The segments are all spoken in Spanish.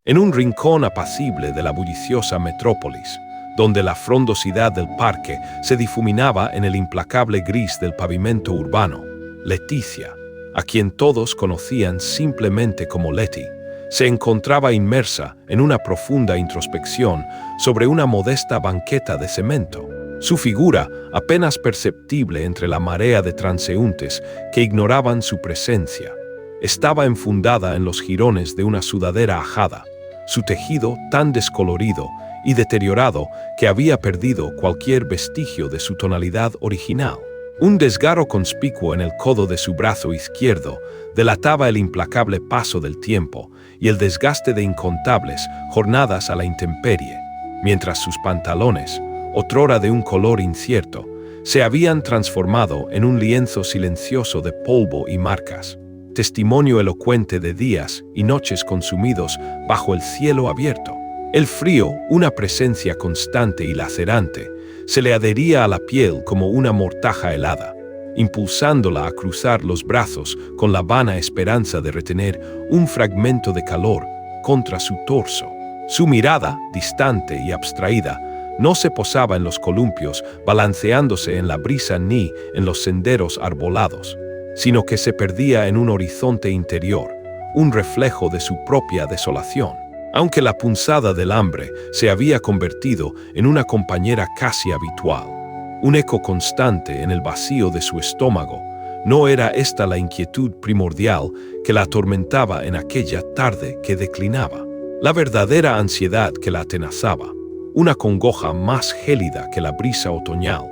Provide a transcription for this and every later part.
en un rincón apacible de la bulliciosa metrópolis, donde la frondosidad del parque se difuminaba en el implacable gris del pavimento urbano. Leticia, a quien todos conocían simplemente como Letty, se encontraba inmersa en una profunda introspección sobre una modesta banqueta de cemento. Su figura, apenas perceptible entre la marea de transeúntes que ignoraban su presencia, estaba enfundada en los jirones de una sudadera ajada, su tejido tan descolorido y deteriorado que había perdido cualquier vestigio de su tonalidad original. Un desgarro conspicuo en el codo de su brazo izquierdo delataba el implacable paso del tiempo y el desgaste de incontables jornadas a la intemperie, mientras sus pantalones, otrora de un color incierto, se habían transformado en un lienzo silencioso de polvo y marcas, testimonio elocuente de días y noches consumidos bajo el cielo abierto. El frío, una presencia constante y lacerante, se le adhería a la piel como una mortaja helada, impulsándola a cruzar los brazos con la vana esperanza de retener un fragmento de calor contra su torso. Su mirada, distante y abstraída, no se posaba en los columpios balanceándose en la brisa ni en los senderos arbolados, sino que se perdía en un horizonte interior, un reflejo de su propia desolación. Aunque la punzada del hambre se había convertido en una compañera casi habitual, un eco constante en el vacío de su estómago, no era esta la inquietud primordial que la atormentaba en aquella tarde que declinaba. La verdadera ansiedad que la atenazaba, una congoja más gélida que la brisa otoñal,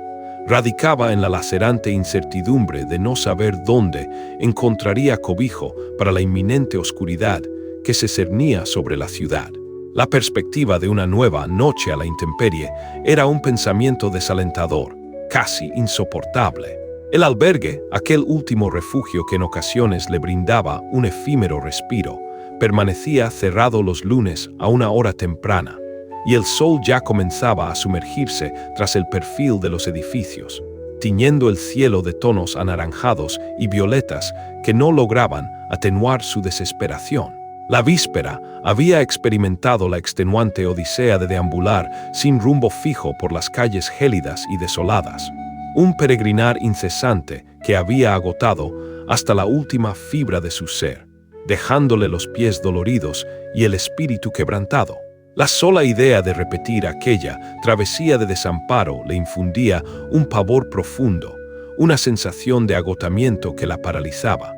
radicaba en la lacerante incertidumbre de no saber dónde encontraría cobijo para la inminente oscuridad que se cernía sobre la ciudad. La perspectiva de una nueva noche a la intemperie era un pensamiento desalentador, casi insoportable. El albergue, aquel último refugio que en ocasiones le brindaba un efímero respiro, permanecía cerrado los lunes a una hora temprana, y el sol ya comenzaba a sumergirse tras el perfil de los edificios, tiñendo el cielo de tonos anaranjados y violetas que no lograban atenuar su desesperación. La víspera había experimentado la extenuante odisea de deambular sin rumbo fijo por las calles gélidas y desoladas, un peregrinar incesante que había agotado hasta la última fibra de su ser, dejándole los pies doloridos y el espíritu quebrantado. La sola idea de repetir aquella travesía de desamparo le infundía un pavor profundo, una sensación de agotamiento que la paralizaba.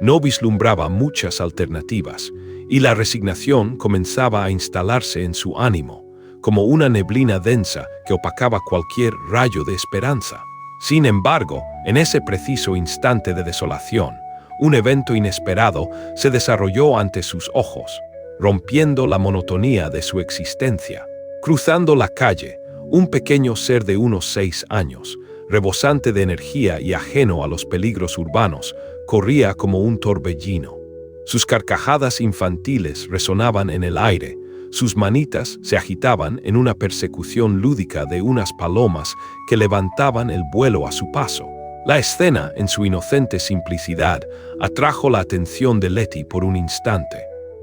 No vislumbraba muchas alternativas, y la resignación comenzaba a instalarse en su ánimo, como una neblina densa que opacaba cualquier rayo de esperanza. Sin embargo, en ese preciso instante de desolación, un evento inesperado se desarrolló ante sus ojos, rompiendo la monotonía de su existencia. Cruzando la calle, un pequeño ser de unos 6 años, rebosante de energía y ajeno a los peligros urbanos, corría como un torbellino. Sus carcajadas infantiles resonaban en el aire, sus manitas se agitaban en una persecución lúdica de unas palomas que levantaban el vuelo a su paso. La escena, en su inocente simplicidad, atrajo la atención de Letty por un instante.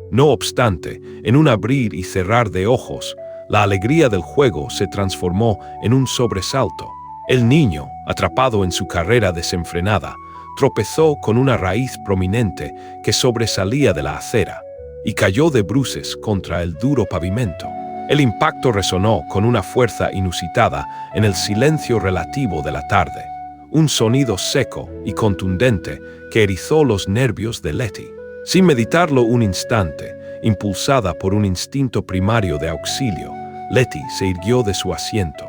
No obstante, en un abrir y cerrar de ojos, la alegría del juego se transformó en un sobresalto. El niño, atrapado en su carrera desenfrenada, tropezó con una raíz prominente que sobresalía de la acera y cayó de bruces contra el duro pavimento. El impacto resonó con una fuerza inusitada en el silencio relativo de la tarde, un sonido seco y contundente que erizó los nervios de Letty. Sin meditarlo un instante, impulsada por un instinto primario de auxilio, Letty se irguió de su asiento.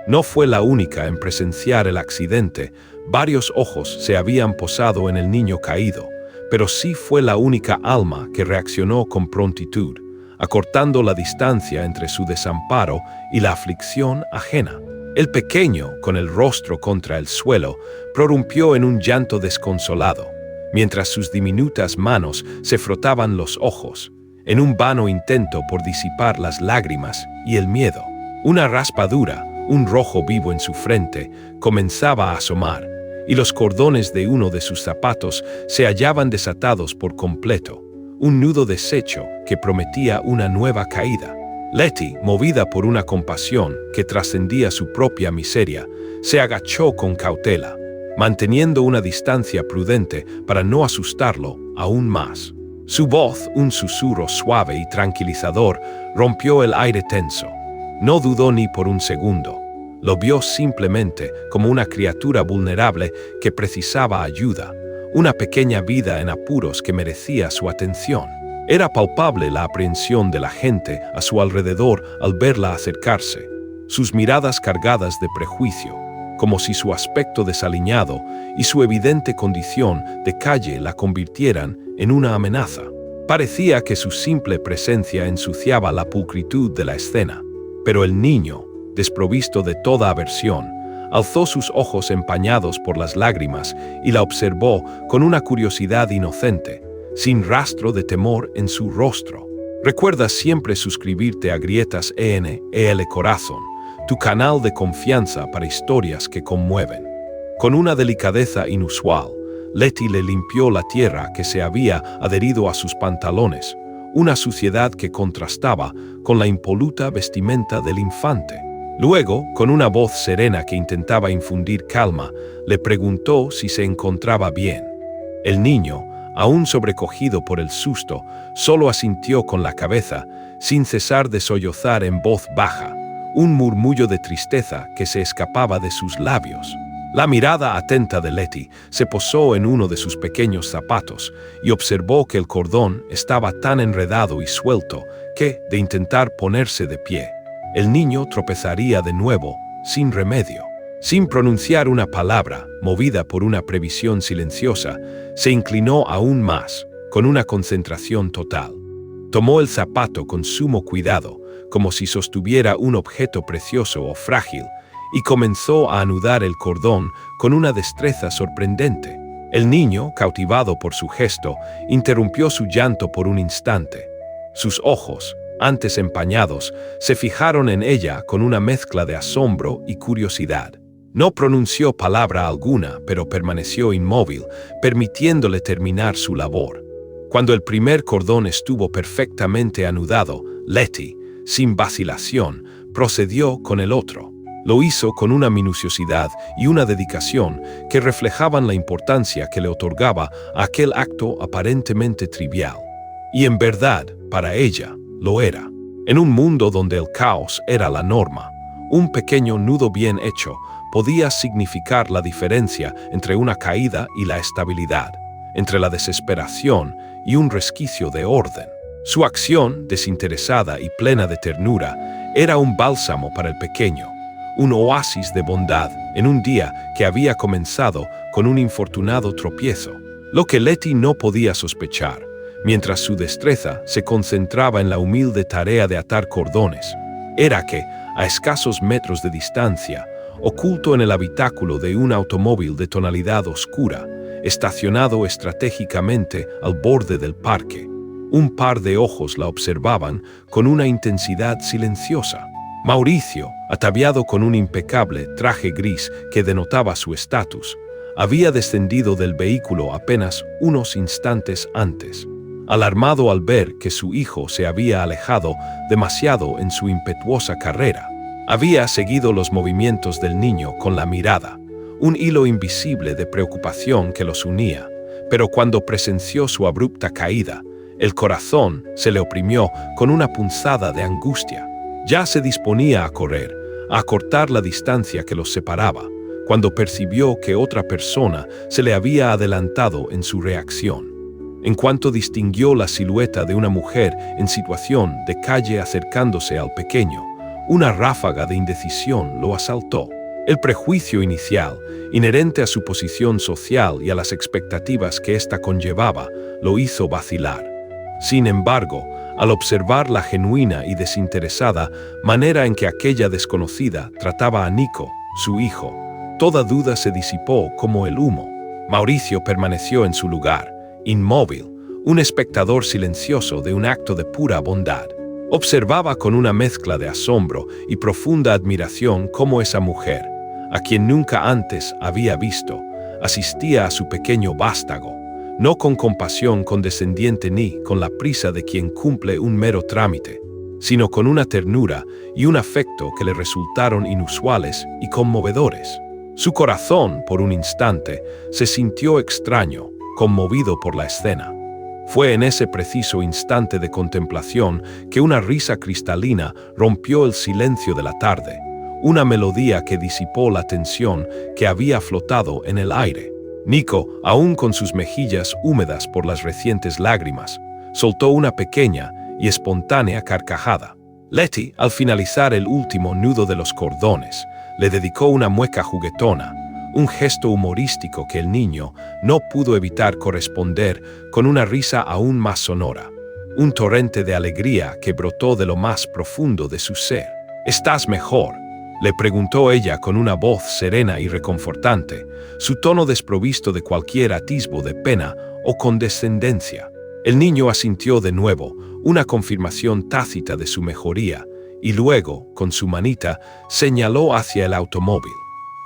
No fue la única en presenciar el accidente. Varios ojos se habían posado en el niño caído, pero sí fue la única alma que reaccionó con prontitud, acortando la distancia entre su desamparo y la aflicción ajena. El pequeño, con el rostro contra el suelo, prorrumpió en un llanto desconsolado, mientras sus diminutas manos se frotaban los ojos, en un vano intento por disipar las lágrimas y el miedo. Una raspadura, un rojo vivo en su frente, comenzaba a asomar, y los cordones de uno de sus zapatos se hallaban desatados por completo, un nudo deshecho que prometía una nueva caída. Letty, movida por una compasión que trascendía su propia miseria, se agachó con cautela, manteniendo una distancia prudente para no asustarlo aún más. Su voz, un susurro suave y tranquilizador, rompió el aire tenso. No dudó ni por un segundo. Lo vio simplemente como una criatura vulnerable que precisaba ayuda, una pequeña vida en apuros que merecía su atención. Era palpable la aprehensión de la gente a su alrededor al verla acercarse, sus miradas cargadas de prejuicio, como si su aspecto desaliñado y su evidente condición de calle la convirtieran en una amenaza. Parecía que su simple presencia ensuciaba la pulcritud de la escena, pero el niño, desprovisto de toda aversión, alzó sus ojos empañados por las lágrimas y la observó con una curiosidad inocente, sin rastro de temor en su rostro. Recuerda siempre suscribirte a Grietas ENEL Corazón, tu canal de confianza para historias que conmueven. Con una delicadeza inusual, Letty le limpió la tierra que se había adherido a sus pantalones, una suciedad que contrastaba con la impoluta vestimenta del infante. Luego, con una voz serena que intentaba infundir calma, le preguntó si se encontraba bien. El niño, aún sobrecogido por el susto, solo asintió con la cabeza, sin cesar de sollozar en voz baja, un murmullo de tristeza que se escapaba de sus labios. La mirada atenta de Letty se posó en uno de sus pequeños zapatos y observó que el cordón estaba tan enredado y suelto que, de intentar ponerse de pie, el niño tropezaría de nuevo, sin remedio. Sin pronunciar una palabra, movida por una previsión silenciosa, se inclinó aún más, con una concentración total. Tomó el zapato con sumo cuidado, como si sostuviera un objeto precioso o frágil, y comenzó a anudar el cordón con una destreza sorprendente. El niño, cautivado por su gesto, interrumpió su llanto por un instante. Sus ojos, antes empañados, se fijaron en ella con una mezcla de asombro y curiosidad. No pronunció palabra alguna, pero permaneció inmóvil, permitiéndole terminar su labor. Cuando el primer cordón estuvo perfectamente anudado, Letty, sin vacilación, procedió con el otro. Lo hizo con una minuciosidad y una dedicación que reflejaban la importancia que le otorgaba a aquel acto aparentemente trivial. Y en verdad, para ella, lo era. En un mundo donde el caos era la norma, un pequeño nudo bien hecho podía significar la diferencia entre una caída y la estabilidad, entre la desesperación y un resquicio de orden. Su acción, desinteresada y plena de ternura, era un bálsamo para el pequeño, un oasis de bondad en un día que había comenzado con un infortunado tropiezo. Lo que Letty no podía sospechar, mientras su destreza se concentraba en la humilde tarea de atar cordones, era que, a escasos metros de distancia, oculto en el habitáculo de un automóvil de tonalidad oscura, estacionado estratégicamente al borde del parque, un par de ojos la observaban con una intensidad silenciosa. Mauricio, ataviado con un impecable traje gris que denotaba su estatus, había descendido del vehículo apenas unos instantes antes, alarmado al ver que su hijo se había alejado demasiado en su impetuosa carrera. Había seguido los movimientos del niño con la mirada, un hilo invisible de preocupación que los unía, pero cuando presenció su abrupta caída, el corazón se le oprimió con una punzada de angustia. Ya se disponía a correr, a acortar la distancia que los separaba, cuando percibió que otra persona se le había adelantado en su reacción. En cuanto distinguió la silueta de una mujer en situación de calle acercándose al pequeño, una ráfaga de indecisión lo asaltó. El prejuicio inicial, inherente a su posición social y a las expectativas que ésta conllevaba, lo hizo vacilar. Sin embargo, al observar la genuina y desinteresada manera en que aquella desconocida trataba a Nico, su hijo, toda duda se disipó como el humo. Mauricio permaneció en su lugar, inmóvil, un espectador silencioso de un acto de pura bondad. Observaba con una mezcla de asombro y profunda admiración cómo esa mujer, a quien nunca antes había visto, asistía a su pequeño vástago, no con compasión condescendiente ni con la prisa de quien cumple un mero trámite, sino con una ternura y un afecto que le resultaron inusuales y conmovedores. Su corazón, por un instante, se sintió extraño, conmovido por la escena. Fue en ese preciso instante de contemplación que una risa cristalina rompió el silencio de la tarde, una melodía que disipó la tensión que había flotado en el aire. Nico, aún con sus mejillas húmedas por las recientes lágrimas, soltó una pequeña y espontánea carcajada. Letty, al finalizar el último nudo de los cordones, le dedicó una mueca juguetona, un gesto humorístico que el niño no pudo evitar corresponder con una risa aún más sonora, un torrente de alegría que brotó de lo más profundo de su ser. «¿Estás mejor?», le preguntó ella con una voz serena y reconfortante, su tono desprovisto de cualquier atisbo de pena o condescendencia. El niño asintió de nuevo, una confirmación tácita de su mejoría, y luego, con su manita, señaló hacia el automóvil.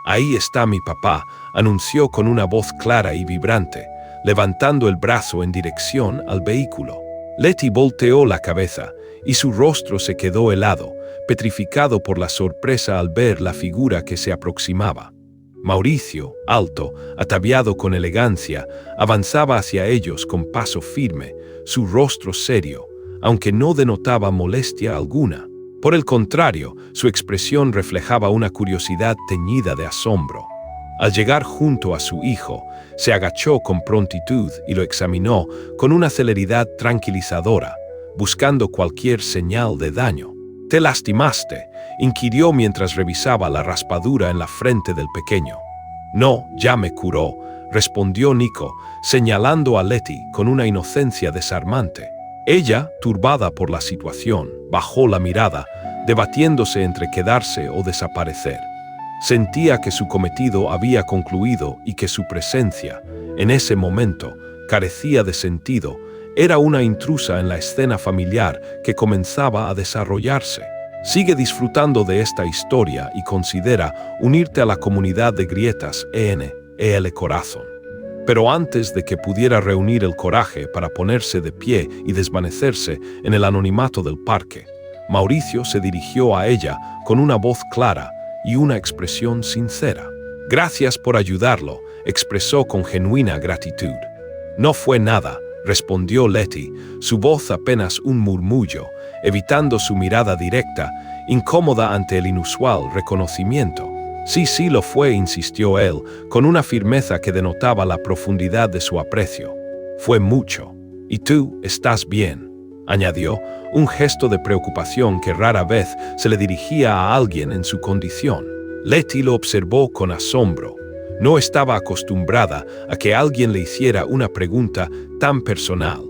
«Ahí está mi papá», anunció con una voz clara y vibrante, levantando el brazo en dirección al vehículo. Letty volteó la cabeza, y su rostro se quedó helado, petrificado por la sorpresa al ver la figura que se aproximaba. Mauricio, alto, ataviado con elegancia, avanzaba hacia ellos con paso firme, su rostro serio, aunque no denotaba molestia alguna. Por el contrario, su expresión reflejaba una curiosidad teñida de asombro. Al llegar junto a su hijo, se agachó con prontitud y lo examinó con una celeridad tranquilizadora, buscando cualquier señal de daño. «¿Te lastimaste?», inquirió mientras revisaba la raspadura en la frente del pequeño. «No, ya me curó», respondió Nico, señalando a Letty con una inocencia desarmante. Ella, turbada por la situación, bajó la mirada, debatiéndose entre quedarse o desaparecer. Sentía que su cometido había concluido y que su presencia, en ese momento, carecía de sentido. Era una intrusa en la escena familiar que comenzaba a desarrollarse. Sigue disfrutando de esta historia y considera unirte a la comunidad de Grietas EL Corazón. Pero antes de que pudiera reunir el coraje para ponerse de pie y desvanecerse en el anonimato del parque, Mauricio se dirigió a ella con una voz clara y una expresión sincera. «Gracias por ayudarlo», expresó con genuina gratitud. «No fue nada», respondió Letty, su voz apenas un murmullo, evitando su mirada directa, incómoda ante el inusual reconocimiento. «Sí lo fue», insistió él, con una firmeza que denotaba la profundidad de su aprecio. «Fue mucho. ¿Y tú, estás bien?», añadió, un gesto de preocupación que rara vez se le dirigía a alguien en su condición. Letty lo observó con asombro. No estaba acostumbrada a que alguien le hiciera una pregunta tan personal,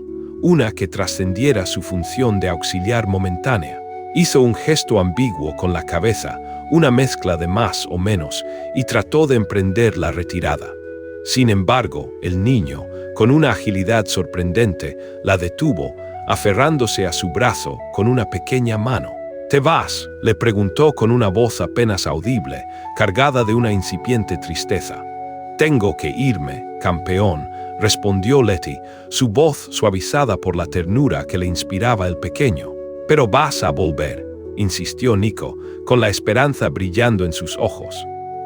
una que trascendiera su función de auxiliar momentánea. Hizo un gesto ambiguo con la cabeza, una mezcla de más o menos, y trató de emprender la retirada. Sin embargo, el niño, con una agilidad sorprendente, la detuvo, aferrándose a su brazo con una pequeña mano. «¿Te vas?», le preguntó con una voz apenas audible, cargada de una incipiente tristeza. «Tengo que irme, campeón», respondió Letty, su voz suavizada por la ternura que le inspiraba el pequeño. «Pero vas a volver», insistió Nico, con la esperanza brillando en sus ojos.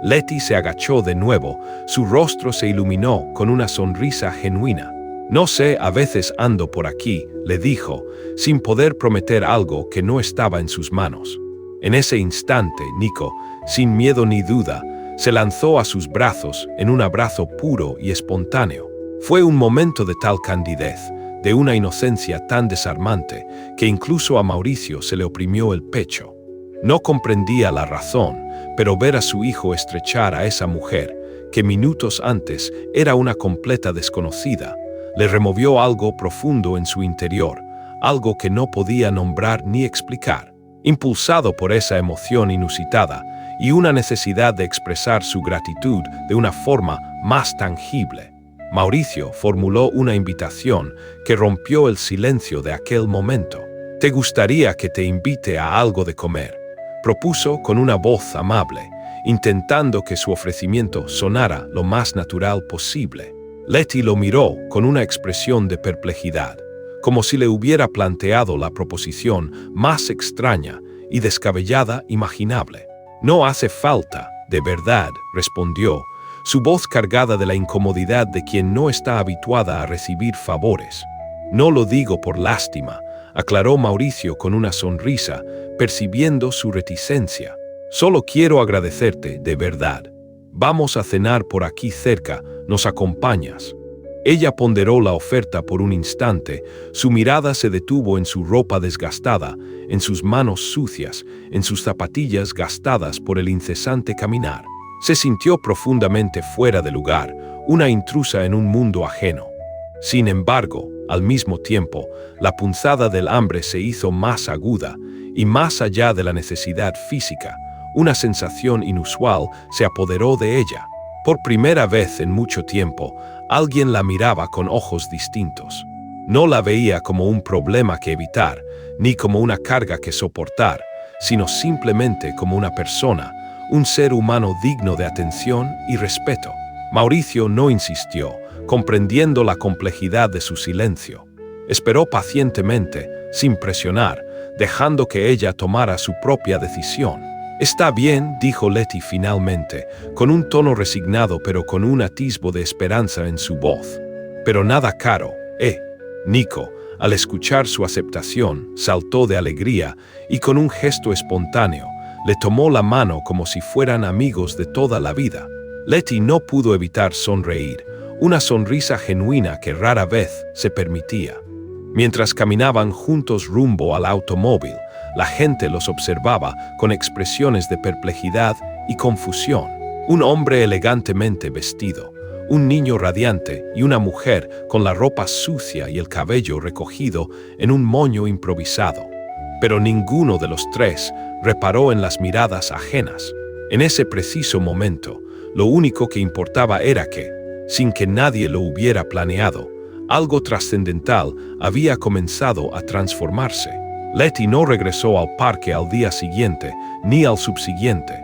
Letty se agachó de nuevo, su rostro se iluminó con una sonrisa genuina. «No sé, a veces ando por aquí», le dijo, sin poder prometer algo que no estaba en sus manos. En ese instante, Nico, sin miedo ni duda, se lanzó a sus brazos en un abrazo puro y espontáneo. Fue un momento de tal candidez, de una inocencia tan desarmante, que incluso a Mauricio se le oprimió el pecho. No comprendía la razón, pero ver a su hijo estrechar a esa mujer, que minutos antes era una completa desconocida, le removió algo profundo en su interior, algo que no podía nombrar ni explicar. Impulsado por esa emoción inusitada y una necesidad de expresar su gratitud de una forma más tangible, Mauricio formuló una invitación que rompió el silencio de aquel momento. «¿Te gustaría que te invite a algo de comer?», propuso con una voz amable, intentando que su ofrecimiento sonara lo más natural posible. Letty lo miró con una expresión de perplejidad, como si le hubiera planteado la proposición más extraña y descabellada imaginable. «No hace falta, de verdad», respondió, su voz cargada de la incomodidad de quien no está habituada a recibir favores. «No lo digo por lástima», aclaró Mauricio con una sonrisa, percibiendo su reticencia. «Solo quiero agradecerte, de verdad. Vamos a cenar por aquí cerca, ¿nos acompañas?». Ella ponderó la oferta por un instante, su mirada se detuvo en su ropa desgastada, en sus manos sucias, en sus zapatillas gastadas por el incesante caminar. Se sintió profundamente fuera de lugar, una intrusa en un mundo ajeno. Sin embargo, al mismo tiempo, la punzada del hambre se hizo más aguda, y más allá de la necesidad física, una sensación inusual se apoderó de ella. Por primera vez en mucho tiempo, alguien la miraba con ojos distintos. No la veía como un problema que evitar, ni como una carga que soportar, sino simplemente como una persona, un ser humano digno de atención y respeto. Mauricio no insistió, comprendiendo la complejidad de su silencio. Esperó pacientemente, sin presionar, dejando que ella tomara su propia decisión. «Está bien», dijo Letty finalmente, con un tono resignado pero con un atisbo de esperanza en su voz. «Pero nada caro, ¿eh?» Nico, al escuchar su aceptación, saltó de alegría y con un gesto espontáneo, le tomó la mano como si fueran amigos de toda la vida. Letty no pudo evitar sonreír, una sonrisa genuina que rara vez se permitía. Mientras caminaban juntos rumbo al automóvil, la gente los observaba con expresiones de perplejidad y confusión. Un hombre elegantemente vestido, un niño radiante y una mujer con la ropa sucia y el cabello recogido en un moño improvisado. Pero ninguno de los tres reparó en las miradas ajenas. En ese preciso momento, lo único que importaba era que, sin que nadie lo hubiera planeado, algo trascendental había comenzado a transformarse. Letty no regresó al parque al día siguiente, ni al subsiguiente.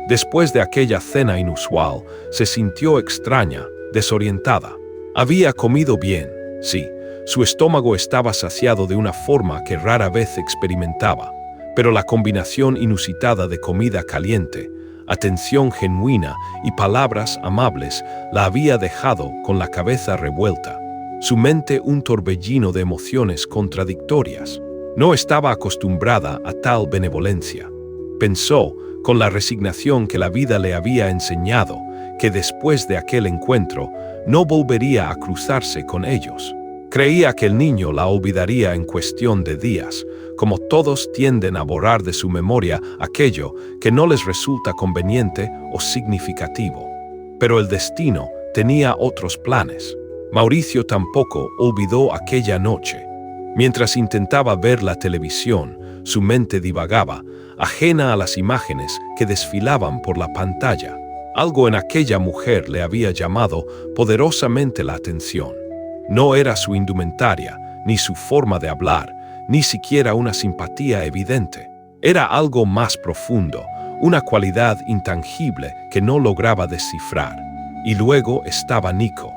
Después de aquella cena inusual, se sintió extraña, desorientada. Había comido bien, sí, su estómago estaba saciado de una forma que rara vez experimentaba, pero la combinación inusitada de comida caliente, atención genuina y palabras amables la había dejado con la cabeza revuelta, su mente un torbellino de emociones contradictorias. No estaba acostumbrada a tal benevolencia. Pensó, con la resignación que la vida le había enseñado, que después de aquel encuentro no volvería a cruzarse con ellos. Creía que el niño la olvidaría en cuestión de días, como todos tienden a borrar de su memoria aquello que no les resulta conveniente o significativo. Pero el destino tenía otros planes. Mauricio tampoco olvidó aquella noche. Mientras intentaba ver la televisión, su mente divagaba, ajena a las imágenes que desfilaban por la pantalla. Algo en aquella mujer le había llamado poderosamente la atención. No era su indumentaria, ni su forma de hablar, ni siquiera una simpatía evidente. Era algo más profundo, una cualidad intangible que no lograba descifrar. Y luego estaba Nico.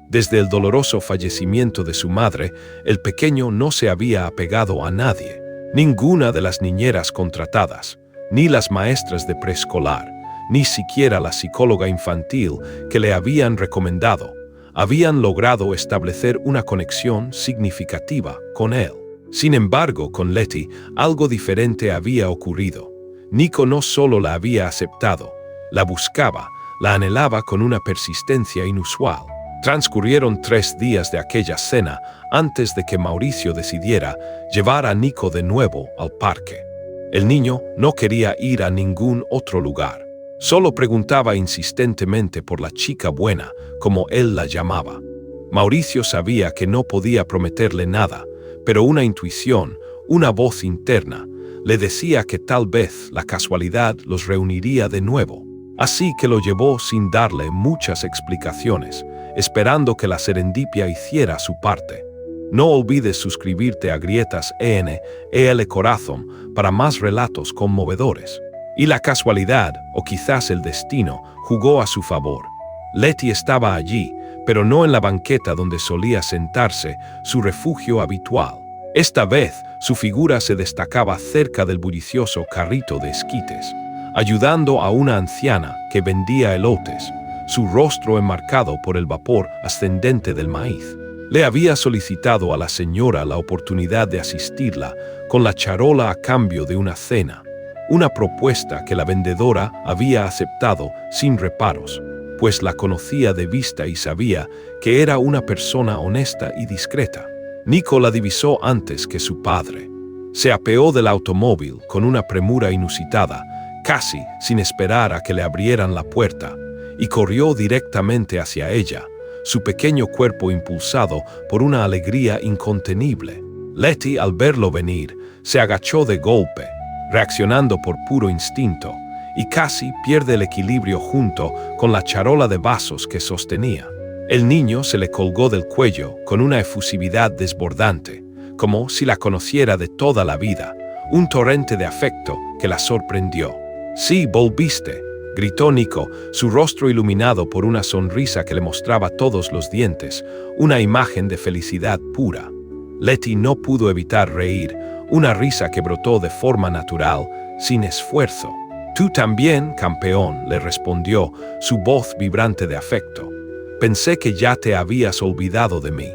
Desde el doloroso fallecimiento de su madre, el pequeño no se había apegado a nadie. Ninguna de las niñeras contratadas, ni las maestras de preescolar, ni siquiera la psicóloga infantil que le habían recomendado, habían logrado establecer una conexión significativa con él. Sin embargo, con Letty, algo diferente había ocurrido. Nico no solo la había aceptado, la buscaba, la anhelaba con una persistencia inusual. Transcurrieron 3 días de aquella cena antes de que Mauricio decidiera llevar a Nico de nuevo al parque. El niño no quería ir a ningún otro lugar. Solo preguntaba insistentemente por la chica buena, como él la llamaba. Mauricio sabía que no podía prometerle nada, pero una intuición, una voz interna, le decía que tal vez la casualidad los reuniría de nuevo. Así que lo llevó sin darle muchas explicaciones, esperando que la serendipia hiciera su parte. No olvides suscribirte a Grietas EL Corazón para más relatos conmovedores. Y la casualidad, o quizás el destino, jugó a su favor. Letty estaba allí, pero no en la banqueta donde solía sentarse, su refugio habitual. Esta vez, su figura se destacaba cerca del bullicioso carrito de esquites, ayudando a una anciana que vendía elotes, su rostro enmarcado por el vapor ascendente del maíz. Le había solicitado a la señora la oportunidad de asistirla con la charola a cambio de una cena, una propuesta que la vendedora había aceptado sin reparos, pues la conocía de vista y sabía que era una persona honesta y discreta. Nico la divisó antes que su padre. Se apeó del automóvil con una premura inusitada, casi sin esperar a que le abrieran la puerta, y corrió directamente hacia ella, su pequeño cuerpo impulsado por una alegría incontenible. Letty, al verlo venir, se agachó de golpe, reaccionando por puro instinto, y casi pierde el equilibrio junto con la charola de vasos que sostenía. El niño se le colgó del cuello con una efusividad desbordante, como si la conociera de toda la vida, un torrente de afecto que la sorprendió. «Sí, volviste», gritó Nico, su rostro iluminado por una sonrisa que le mostraba todos los dientes, una imagen de felicidad pura. Letty no pudo evitar reír, una risa que brotó de forma natural, sin esfuerzo. «Tú también, campeón», le respondió, su voz vibrante de afecto. «Pensé que ya te habías olvidado de mí».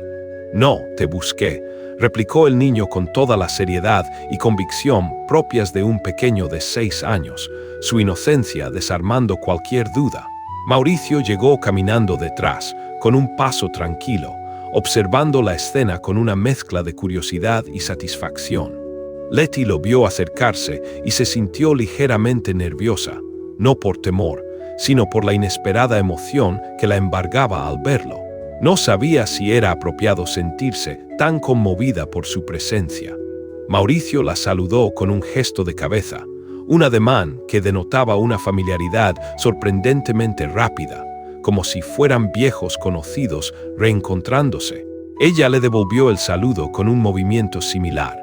«No, te busqué», replicó el niño con toda la seriedad y convicción propias de un pequeño de 6 años, su inocencia desarmando cualquier duda. Mauricio llegó caminando detrás, con un paso tranquilo, observando la escena con una mezcla de curiosidad y satisfacción. Letty lo vio acercarse y se sintió ligeramente nerviosa, no por temor, sino por la inesperada emoción que la embargaba al verlo. No sabía si era apropiado sentirse tan conmovida por su presencia. Mauricio la saludó con un gesto de cabeza, un ademán que denotaba una familiaridad sorprendentemente rápida, como si fueran viejos conocidos reencontrándose. Ella le devolvió el saludo con un movimiento similar.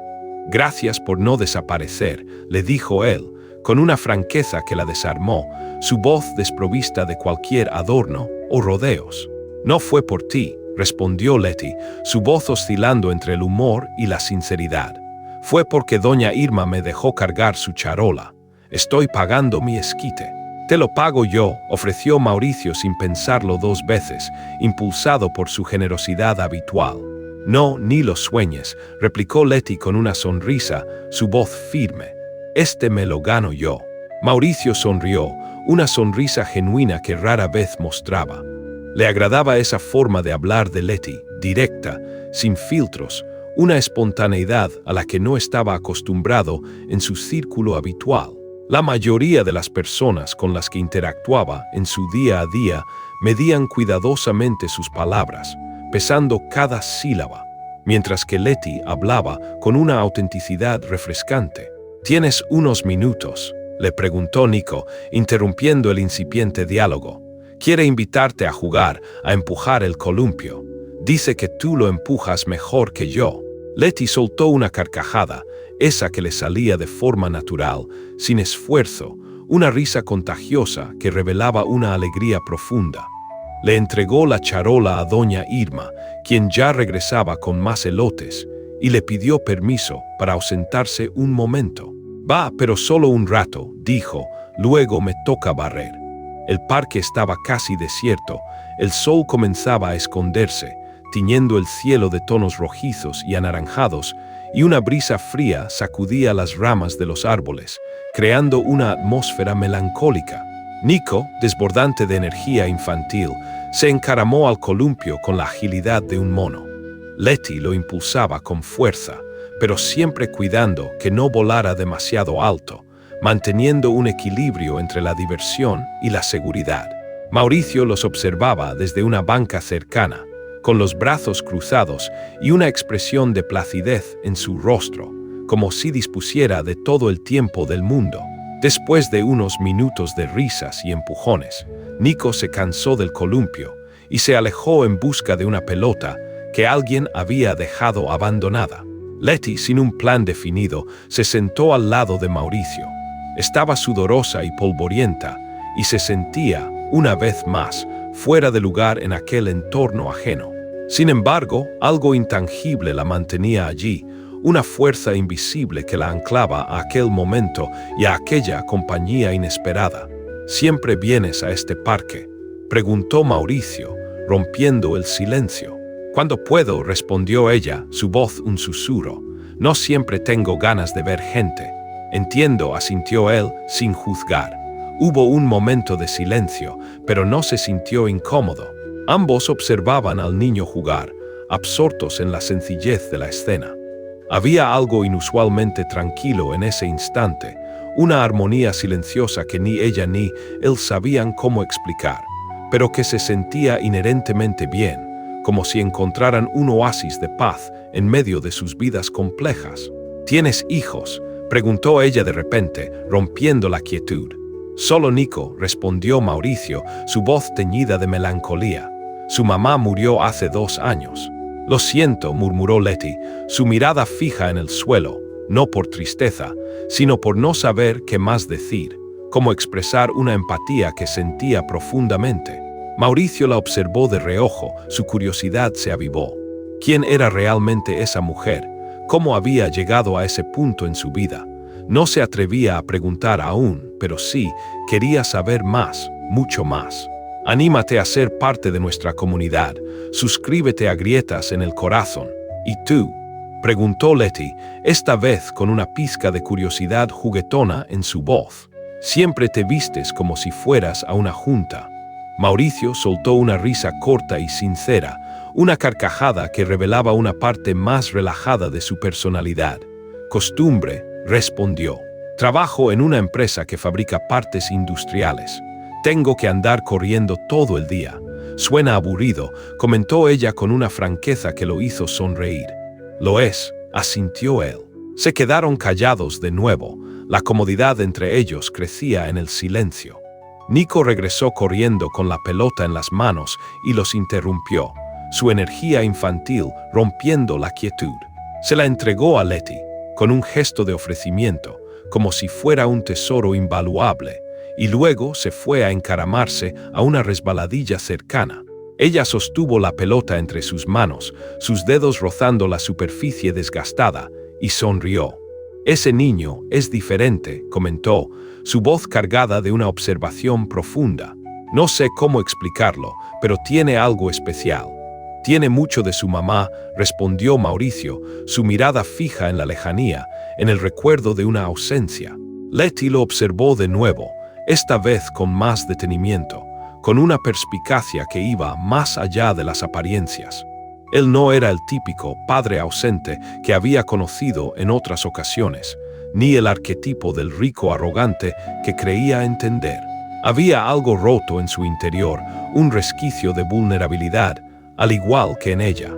«Gracias por no desaparecer», le dijo él, con una franqueza que la desarmó, su voz desprovista de cualquier adorno o rodeos. «No fue por ti», respondió Letty, su voz oscilando entre el humor y la sinceridad. «Fue porque doña Irma me dejó cargar su charola. Estoy pagando mi esquite». «Te lo pago yo», ofreció Mauricio sin pensarlo 2 veces, impulsado por su generosidad habitual. «No, ni lo sueñes», replicó Letty con una sonrisa, su voz firme. «Este me lo gano yo». Mauricio sonrió, una sonrisa genuina que rara vez mostraba. Le agradaba esa forma de hablar de Letty, directa, sin filtros, una espontaneidad a la que no estaba acostumbrado en su círculo habitual. La mayoría de las personas con las que interactuaba en su día a día medían cuidadosamente sus palabras, pesando cada sílaba, mientras que Letty hablaba con una autenticidad refrescante. «¿Tienes unos minutos?», le preguntó Nico, interrumpiendo el incipiente diálogo. «Quiere invitarte a jugar, a empujar el columpio. Dice que tú lo empujas mejor que yo». Letty soltó una carcajada, esa que le salía de forma natural, sin esfuerzo, una risa contagiosa que revelaba una alegría profunda. Le entregó la charola a doña Irma, quien ya regresaba con más elotes, y le pidió permiso para ausentarse un momento. «Va, pero solo un rato», dijo, «luego me toca barrer». El parque estaba casi desierto, el sol comenzaba a esconderse, tiñendo el cielo de tonos rojizos y anaranjados, y una brisa fría sacudía las ramas de los árboles, creando una atmósfera melancólica. Nico, desbordante de energía infantil, se encaramó al columpio con la agilidad de un mono. Letty lo impulsaba con fuerza, pero siempre cuidando que no volara demasiado alto, manteniendo un equilibrio entre la diversión y la seguridad. Mauricio los observaba desde una banca cercana, con los brazos cruzados y una expresión de placidez en su rostro, como si dispusiera de todo el tiempo del mundo. Después de unos minutos de risas y empujones, Nico se cansó del columpio y se alejó en busca de una pelota que alguien había dejado abandonada. Letty, sin un plan definido, se sentó al lado de Mauricio. Estaba sudorosa y polvorienta y se sentía, una vez más, fuera de lugar en aquel entorno ajeno. Sin embargo, algo intangible la mantenía allí, una fuerza invisible que la anclaba a aquel momento y a aquella compañía inesperada. ¿Siempre vienes a este parque?, preguntó Mauricio, rompiendo el silencio. Cuando puedo, respondió ella, su voz un susurro. No siempre tengo ganas de ver gente. Entiendo, asintió él, sin juzgar. Hubo un momento de silencio, pero no se sintió incómodo. Ambos observaban al niño jugar, absortos en la sencillez de la escena. Había algo inusualmente tranquilo en ese instante, una armonía silenciosa que ni ella ni él sabían cómo explicar, pero que se sentía inherentemente bien, como si encontraran un oasis de paz en medio de sus vidas complejas. ¿Tienes hijos?, preguntó ella de repente, rompiendo la quietud. Solo Nico, respondió Mauricio, su voz teñida de melancolía. Su mamá murió hace 2 años. Lo siento, murmuró Letty, su mirada fija en el suelo, no por tristeza, sino por no saber qué más decir, cómo expresar una empatía que sentía profundamente. Mauricio la observó de reojo, su curiosidad se avivó. ¿Quién era realmente esa mujer? ¿Cómo había llegado a ese punto en su vida? No se atrevía a preguntar aún, pero sí, quería saber más, mucho más. Anímate a ser parte de nuestra comunidad. Suscríbete a Grietas en el Corazón. ¿Y tú?, preguntó Letty, esta vez con una pizca de curiosidad juguetona en su voz. Siempre te vistes como si fueras a una junta. Mauricio soltó una risa corta y sincera, una carcajada que revelaba una parte más relajada de su personalidad. Costumbre, respondió. Trabajo en una empresa que fabrica partes industriales. Tengo que andar corriendo todo el día. Suena aburrido, comentó ella con una franqueza que lo hizo sonreír. Lo es, asintió él. Se quedaron callados de nuevo. La comodidad entre ellos crecía en el silencio. Nico regresó corriendo con la pelota en las manos y los interrumpió, su energía infantil rompiendo la quietud. Se la entregó a Letty, con un gesto de ofrecimiento, como si fuera un tesoro invaluable, y luego se fue a encaramarse a una resbaladilla cercana. Ella sostuvo la pelota entre sus manos, sus dedos rozando la superficie desgastada, y sonrió. Ese niño es diferente, comentó, su voz cargada de una observación profunda. No sé cómo explicarlo, pero tiene algo especial. Tiene mucho de su mamá, respondió Mauricio, su mirada fija en la lejanía, en el recuerdo de una ausencia. Letty lo observó de nuevo, esta vez con más detenimiento, con una perspicacia que iba más allá de las apariencias. Él no era el típico padre ausente que había conocido en otras ocasiones, ni el arquetipo del rico arrogante que creía entender. Había algo roto en su interior, un resquicio de vulnerabilidad, al igual que en ella.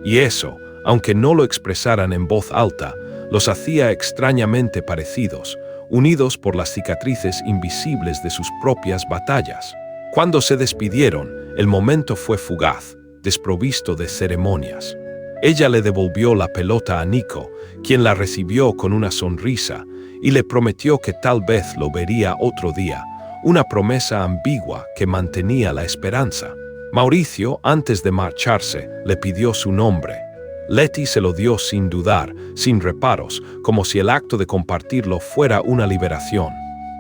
Y eso, aunque no lo expresaran en voz alta, los hacía extrañamente parecidos, unidos por las cicatrices invisibles de sus propias batallas. Cuando se despidieron, el momento fue fugaz, desprovisto de ceremonias. Ella le devolvió la pelota a Nico, quien la recibió con una sonrisa, y le prometió que tal vez lo vería otro día, una promesa ambigua que mantenía la esperanza. Mauricio, antes de marcharse, le pidió su nombre. Letty se lo dio sin dudar, sin reparos, como si el acto de compartirlo fuera una liberación.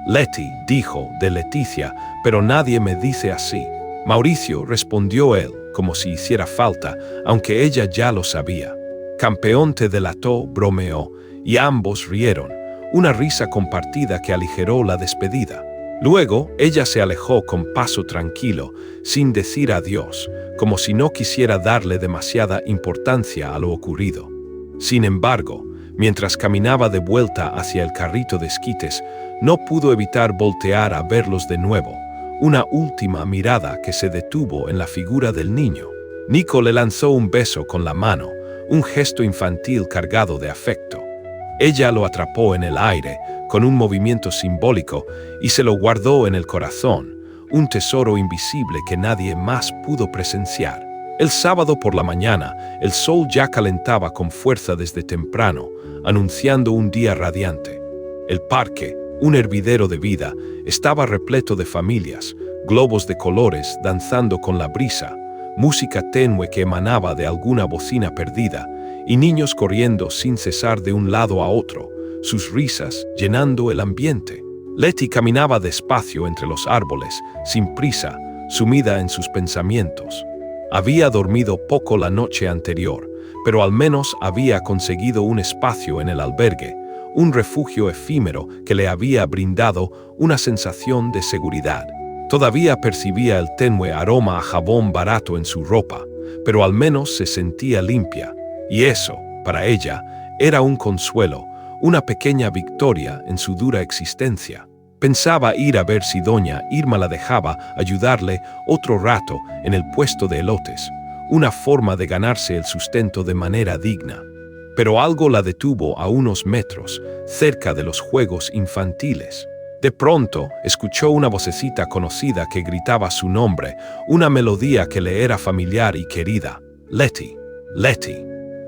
Letty, dijo, de Leticia, pero nadie me dice así. Mauricio, respondió él, como si hiciera falta, aunque ella ya lo sabía. Campeón te delató, bromeó, y ambos rieron, una risa compartida que aligeró la despedida. Luego, ella se alejó con paso tranquilo, sin decir adiós, como si no quisiera darle demasiada importancia a lo ocurrido. Sin embargo, mientras caminaba de vuelta hacia el carrito de esquites, no pudo evitar voltear a verlos de nuevo, una última mirada que se detuvo en la figura del niño. Nico le lanzó un beso con la mano, un gesto infantil cargado de afecto. Ella lo atrapó en el aire, con un movimiento simbólico, y se lo guardó en el corazón, un tesoro invisible que nadie más pudo presenciar. El sábado por la mañana, el sol ya calentaba con fuerza desde temprano, anunciando un día radiante. El parque, un hervidero de vida, estaba repleto de familias, globos de colores danzando con la brisa, música tenue que emanaba de alguna bocina perdida, y niños corriendo sin cesar de un lado a otro, sus risas llenando el ambiente. Letty caminaba despacio entre los árboles, sin prisa, sumida en sus pensamientos. Había dormido poco la noche anterior, pero al menos había conseguido un espacio en el albergue, un refugio efímero que le había brindado una sensación de seguridad. Todavía percibía el tenue aroma a jabón barato en su ropa, pero al menos se sentía limpia, y eso, para ella, era un consuelo, una pequeña victoria en su dura existencia. Pensaba ir a ver si doña Irma la dejaba ayudarle otro rato en el puesto de elotes, una forma de ganarse el sustento de manera digna. Pero algo la detuvo a unos metros, cerca de los juegos infantiles. De pronto, escuchó una vocecita conocida que gritaba su nombre, una melodía que le era familiar y querida. Letty, Letty.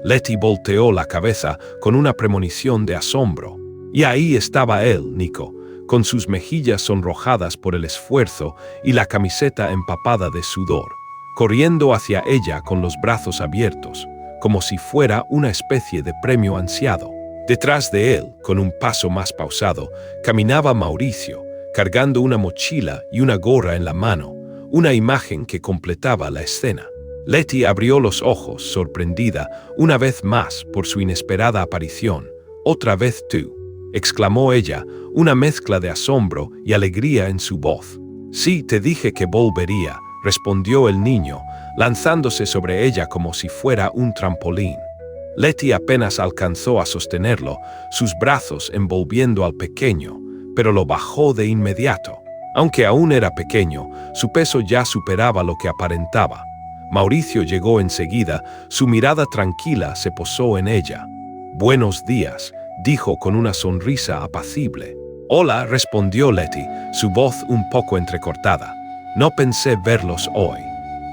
Letty volteó la cabeza con una premonición de asombro. Y ahí estaba él, Nico, con sus mejillas sonrojadas por el esfuerzo y la camiseta empapada de sudor, corriendo hacia ella con los brazos abiertos, como si fuera una especie de premio ansiado. Detrás de él, con un paso más pausado, caminaba Mauricio, cargando una mochila y una gorra en la mano, una imagen que completaba la escena. Letty abrió los ojos, sorprendida, una vez más por su inesperada aparición. «¿Otra vez tú?», exclamó ella, una mezcla de asombro y alegría en su voz. «Sí, te dije que volvería», respondió el niño, lanzándose sobre ella como si fuera un trampolín. Letty apenas alcanzó a sostenerlo, sus brazos envolviendo al pequeño, pero lo bajó de inmediato. Aunque aún era pequeño, su peso ya superaba lo que aparentaba. Mauricio llegó enseguida, su mirada tranquila se posó en ella. «Buenos días», dijo con una sonrisa apacible. «Hola», respondió Letty, su voz un poco entrecortada. «No pensé verlos hoy».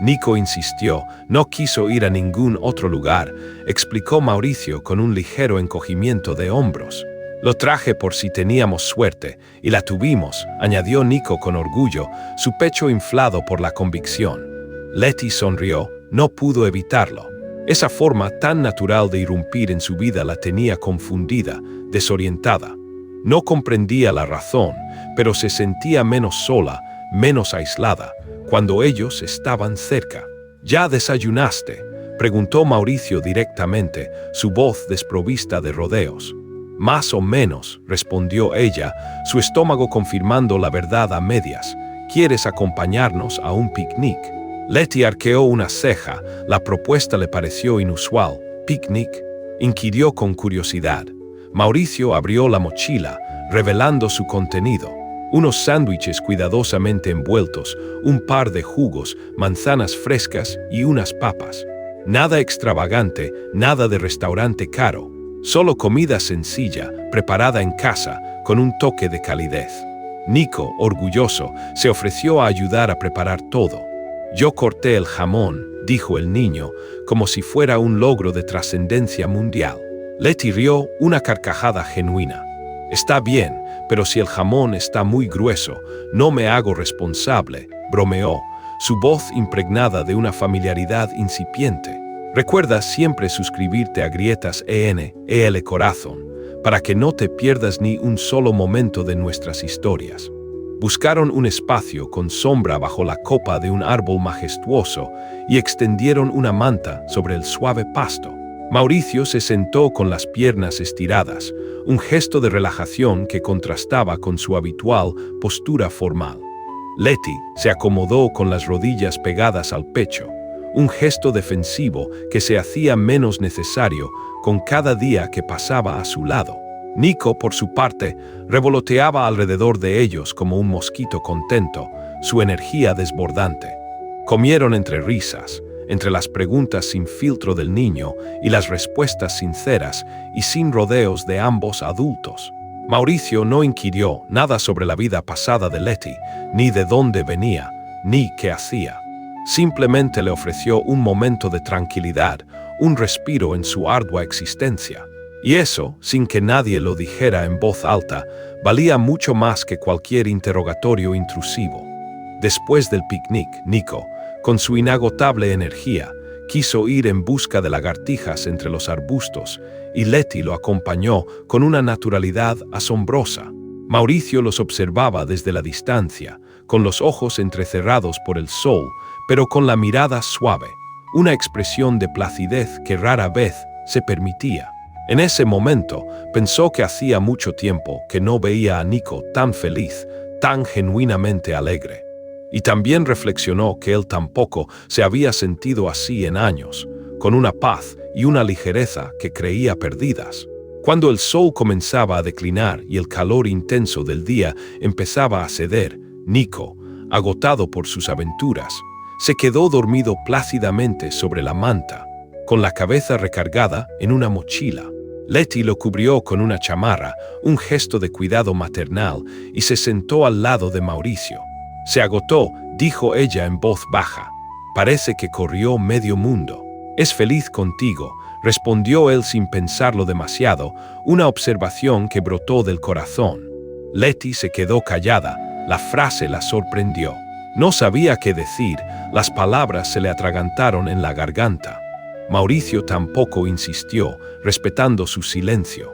Nico insistió, no quiso ir a ningún otro lugar, explicó Mauricio con un ligero encogimiento de hombros. «Lo traje por si teníamos suerte, y la tuvimos», añadió Nico con orgullo, su pecho inflado por la convicción. Letty sonrió, no pudo evitarlo. Esa forma tan natural de irrumpir en su vida la tenía confundida, desorientada. No comprendía la razón, pero se sentía menos sola, menos aislada, cuando ellos estaban cerca. «¿Ya desayunaste?», preguntó Mauricio directamente, su voz desprovista de rodeos. «Más o menos», respondió ella, su estómago confirmando la verdad a medias. «¿Quieres acompañarnos a un picnic?». Letty arqueó una ceja, la propuesta le pareció inusual. «¿Picnic?», inquirió con curiosidad. Mauricio abrió la mochila, revelando su contenido. Unos sándwiches cuidadosamente envueltos, un par de jugos, manzanas frescas y unas papas. Nada extravagante, nada de restaurante caro. Solo comida sencilla, preparada en casa, con un toque de calidez. Nico, orgulloso, se ofreció a ayudar a preparar todo. «Yo corté el jamón», dijo el niño, como si fuera un logro de trascendencia mundial. Letty rió una carcajada genuina. «Está bien, pero si el jamón está muy grueso, no me hago responsable», bromeó, su voz impregnada de una familiaridad incipiente. «Recuerda siempre suscribirte a Grietas EL Corazón, para que no te pierdas ni un solo momento de nuestras historias». Buscaron un espacio con sombra bajo la copa de un árbol majestuoso y extendieron una manta sobre el suave pasto. Mauricio se sentó con las piernas estiradas, un gesto de relajación que contrastaba con su habitual postura formal. Letty se acomodó con las rodillas pegadas al pecho, un gesto defensivo que se hacía menos necesario con cada día que pasaba a su lado. Nico, por su parte, revoloteaba alrededor de ellos como un mosquito contento, su energía desbordante. Comieron entre risas, entre las preguntas sin filtro del niño y las respuestas sinceras y sin rodeos de ambos adultos. Mauricio no inquirió nada sobre la vida pasada de Letty, ni de dónde venía, ni qué hacía. Simplemente le ofreció un momento de tranquilidad, un respiro en su ardua existencia. Y eso, sin que nadie lo dijera en voz alta, valía mucho más que cualquier interrogatorio intrusivo. Después del picnic, Nico, con su inagotable energía, quiso ir en busca de lagartijas entre los arbustos, y Letty lo acompañó con una naturalidad asombrosa. Mauricio los observaba desde la distancia, con los ojos entrecerrados por el sol, pero con la mirada suave, una expresión de placidez que rara vez se permitía. En ese momento pensó que hacía mucho tiempo que no veía a Nico tan feliz, tan genuinamente alegre. Y también reflexionó que él tampoco se había sentido así en años, con una paz y una ligereza que creía perdidas. Cuando el sol comenzaba a declinar y el calor intenso del día empezaba a ceder, Nico, agotado por sus aventuras, se quedó dormido plácidamente sobre la manta, con la cabeza recargada en una mochila. Letty lo cubrió con una chamarra, un gesto de cuidado maternal, y se sentó al lado de Mauricio. Se agotó, dijo ella en voz baja. Parece que corrió medio mundo. Es feliz contigo, respondió él sin pensarlo demasiado, una observación que brotó del corazón. Letty se quedó callada, la frase la sorprendió. No sabía qué decir, las palabras se le atragantaron en la garganta. Mauricio tampoco insistió, respetando su silencio.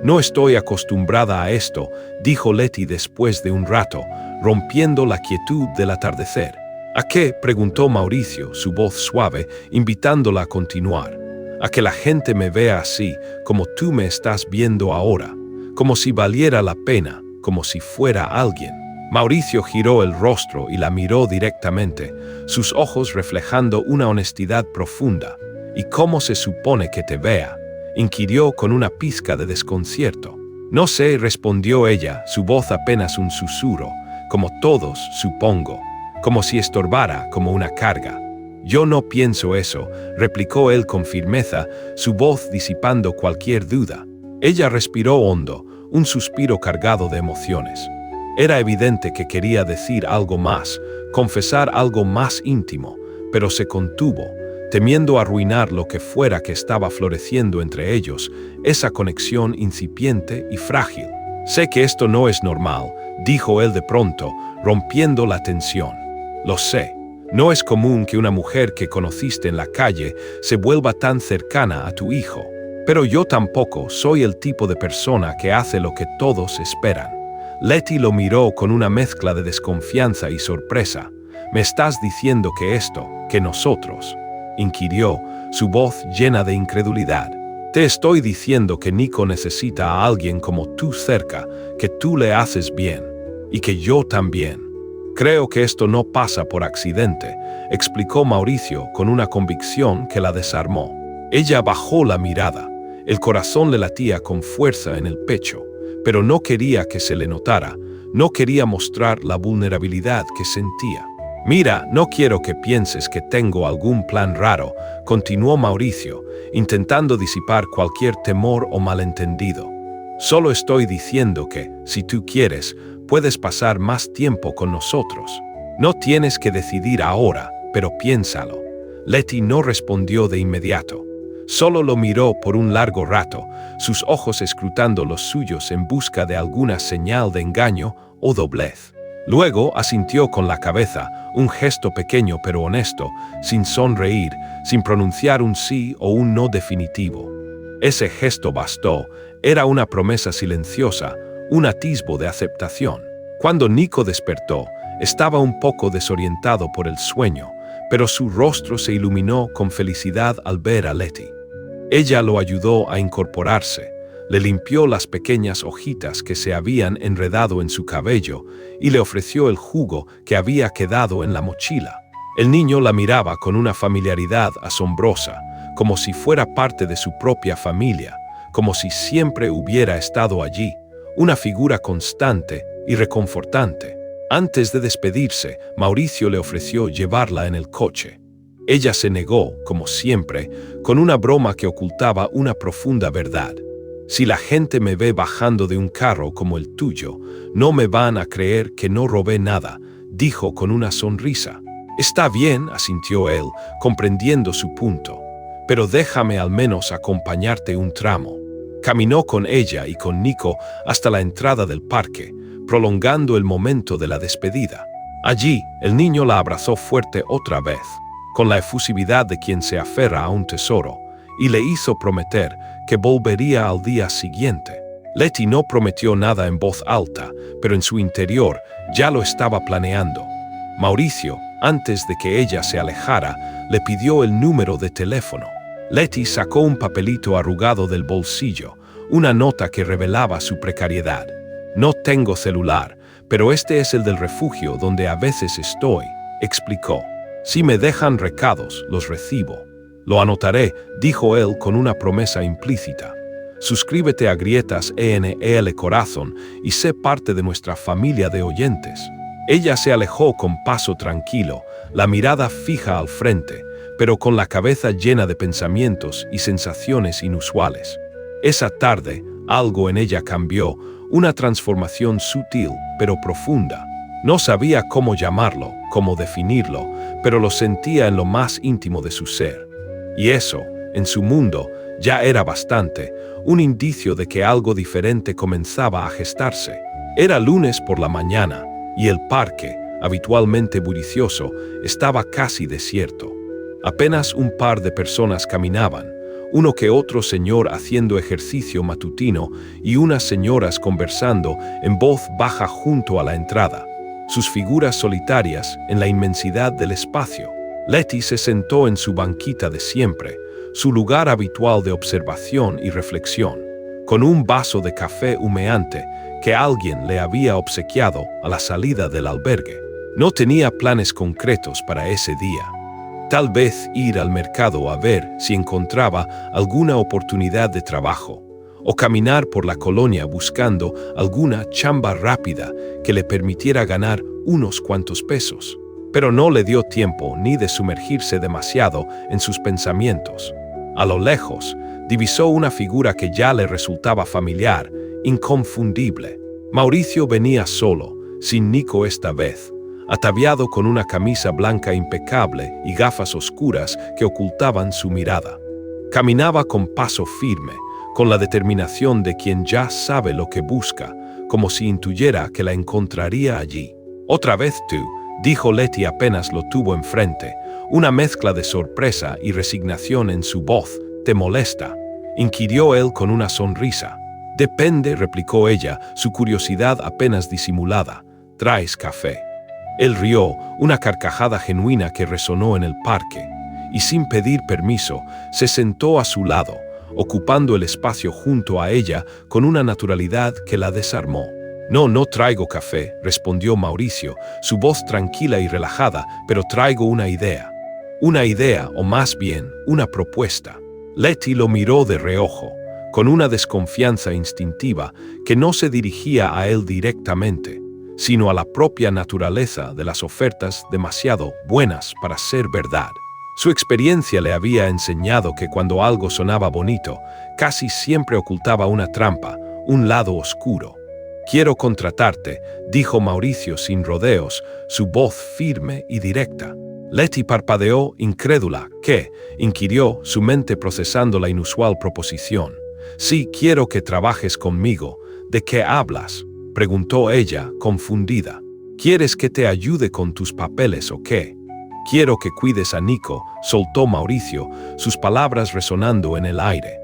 No estoy acostumbrada a esto, dijo Letty después de un rato, rompiendo la quietud del atardecer. ¿A qué?, preguntó Mauricio, su voz suave, invitándola a continuar. A que la gente me vea así, como tú me estás viendo ahora, como si valiera la pena, como si fuera alguien. Mauricio giró el rostro y la miró directamente, sus ojos reflejando una honestidad profunda. ¿Y cómo se supone que te vea?, inquirió con una pizca de desconcierto. No sé, respondió ella, su voz apenas un susurro, como todos, supongo, como si estorbara, como una carga. Yo no pienso eso, replicó él con firmeza, su voz disipando cualquier duda. Ella respiró hondo, un suspiro cargado de emociones. Era evidente que quería decir algo más, confesar algo más íntimo, pero se contuvo, temiendo arruinar lo que fuera que estaba floreciendo entre ellos, esa conexión incipiente y frágil. Sé que esto no es normal, dijo él de pronto, rompiendo la tensión. Lo sé. No es común que una mujer que conociste en la calle se vuelva tan cercana a tu hijo. Pero yo tampoco soy el tipo de persona que hace lo que todos esperan. Letty lo miró con una mezcla de desconfianza y sorpresa. ¿Me estás diciendo que esto, que nosotros?, inquirió, su voz llena de incredulidad. Te estoy diciendo que Nico necesita a alguien como tú cerca, que tú le haces bien, y que yo también. Creo que esto no pasa por accidente, explicó Mauricio con una convicción que la desarmó. Ella bajó la mirada, el corazón le latía con fuerza en el pecho, pero no quería que se le notara, no quería mostrar la vulnerabilidad que sentía. Mira, no quiero que pienses que tengo algún plan raro, continuó Mauricio, intentando disipar cualquier temor o malentendido. Solo estoy diciendo que, si tú quieres, puedes pasar más tiempo con nosotros. No tienes que decidir ahora, pero piénsalo. Letty no respondió de inmediato. Solo lo miró por un largo rato, sus ojos escrutando los suyos en busca de alguna señal de engaño o doblez. Luego asintió con la cabeza, un gesto pequeño pero honesto, sin sonreír, sin pronunciar un sí o un no definitivo. Ese gesto bastó, era una promesa silenciosa, un atisbo de aceptación. Cuando Nico despertó, estaba un poco desorientado por el sueño, pero su rostro se iluminó con felicidad al ver a Letty. Ella lo ayudó a incorporarse, le limpió las pequeñas hojitas que se habían enredado en su cabello y le ofreció el jugo que había quedado en la mochila. El niño la miraba con una familiaridad asombrosa, como si fuera parte de su propia familia, como si siempre hubiera estado allí, una figura constante y reconfortante. Antes de despedirse, Mauricio le ofreció llevarla en el coche. Ella se negó, como siempre, con una broma que ocultaba una profunda verdad. Si la gente me ve bajando de un carro como el tuyo, no me van a creer que no robé nada, dijo con una sonrisa. Está bien, asintió él, comprendiendo su punto, pero déjame al menos acompañarte un tramo. Caminó con ella y con Nico hasta la entrada del parque, prolongando el momento de la despedida. Allí, el niño la abrazó fuerte otra vez, con la efusividad de quien se aferra a un tesoro, y le hizo prometer que volvería al día siguiente. Letty no prometió nada en voz alta, pero en su interior ya lo estaba planeando. Mauricio, antes de que ella se alejara, le pidió el número de teléfono. Letty sacó un papelito arrugado del bolsillo, una nota que revelaba su precariedad. «No tengo celular, pero este es el del refugio donde a veces estoy», explicó. «Si me dejan recados, los recibo». «Lo anotaré», dijo él con una promesa implícita. «Suscríbete a Grietas ENEL Corazón y sé parte de nuestra familia de oyentes». Ella se alejó con paso tranquilo, la mirada fija al frente, pero con la cabeza llena de pensamientos y sensaciones inusuales. Esa tarde, algo en ella cambió, una transformación sutil pero profunda. No sabía cómo llamarlo, cómo definirlo, pero lo sentía en lo más íntimo de su ser. Y eso, en su mundo, ya era bastante, un indicio de que algo diferente comenzaba a gestarse. Era lunes por la mañana, y el parque, habitualmente bullicioso, estaba casi desierto. Apenas un par de personas caminaban, uno que otro señor haciendo ejercicio matutino y unas señoras conversando en voz baja junto a la entrada, sus figuras solitarias en la inmensidad del espacio. Letty se sentó en su banquita de siempre, su lugar habitual de observación y reflexión, con un vaso de café humeante que alguien le había obsequiado a la salida del albergue. No tenía planes concretos para ese día. Tal vez ir al mercado a ver si encontraba alguna oportunidad de trabajo, o caminar por la colonia buscando alguna chamba rápida que le permitiera ganar unos cuantos pesos. Pero no le dio tiempo ni de sumergirse demasiado en sus pensamientos. A lo lejos, divisó una figura que ya le resultaba familiar, inconfundible. Mauricio venía solo, sin Nico esta vez, ataviado con una camisa blanca impecable y gafas oscuras que ocultaban su mirada. Caminaba con paso firme, con la determinación de quien ya sabe lo que busca, como si intuyera que la encontraría allí. «Otra vez tú», dijo Letty apenas lo tuvo enfrente, una mezcla de sorpresa y resignación en su voz. «¿Te molesta?», inquirió él con una sonrisa. «Depende», replicó ella, su curiosidad apenas disimulada. «¿Traes café?». Él rió, una carcajada genuina que resonó en el parque, y sin pedir permiso, se sentó a su lado, ocupando el espacio junto a ella con una naturalidad que la desarmó. No traigo café», respondió Mauricio, su voz tranquila y relajada, «pero traigo una idea». «Una idea, o más bien, una propuesta». Letty lo miró de reojo, con una desconfianza instintiva que no se dirigía a él directamente, sino a la propia naturaleza de las ofertas demasiado buenas para ser verdad. Su experiencia le había enseñado que cuando algo sonaba bonito, casi siempre ocultaba una trampa, un lado oscuro. «Quiero contratarte», dijo Mauricio sin rodeos, su voz firme y directa. Letty parpadeó, incrédula. «¿Qué?», inquirió, su mente procesando la inusual proposición. «Sí, quiero que trabajes conmigo». «¿De qué hablas?», preguntó ella, confundida. «¿Quieres que te ayude con tus papeles o qué?». «Quiero que cuides a Nico», soltó Mauricio, sus palabras resonando en el aire.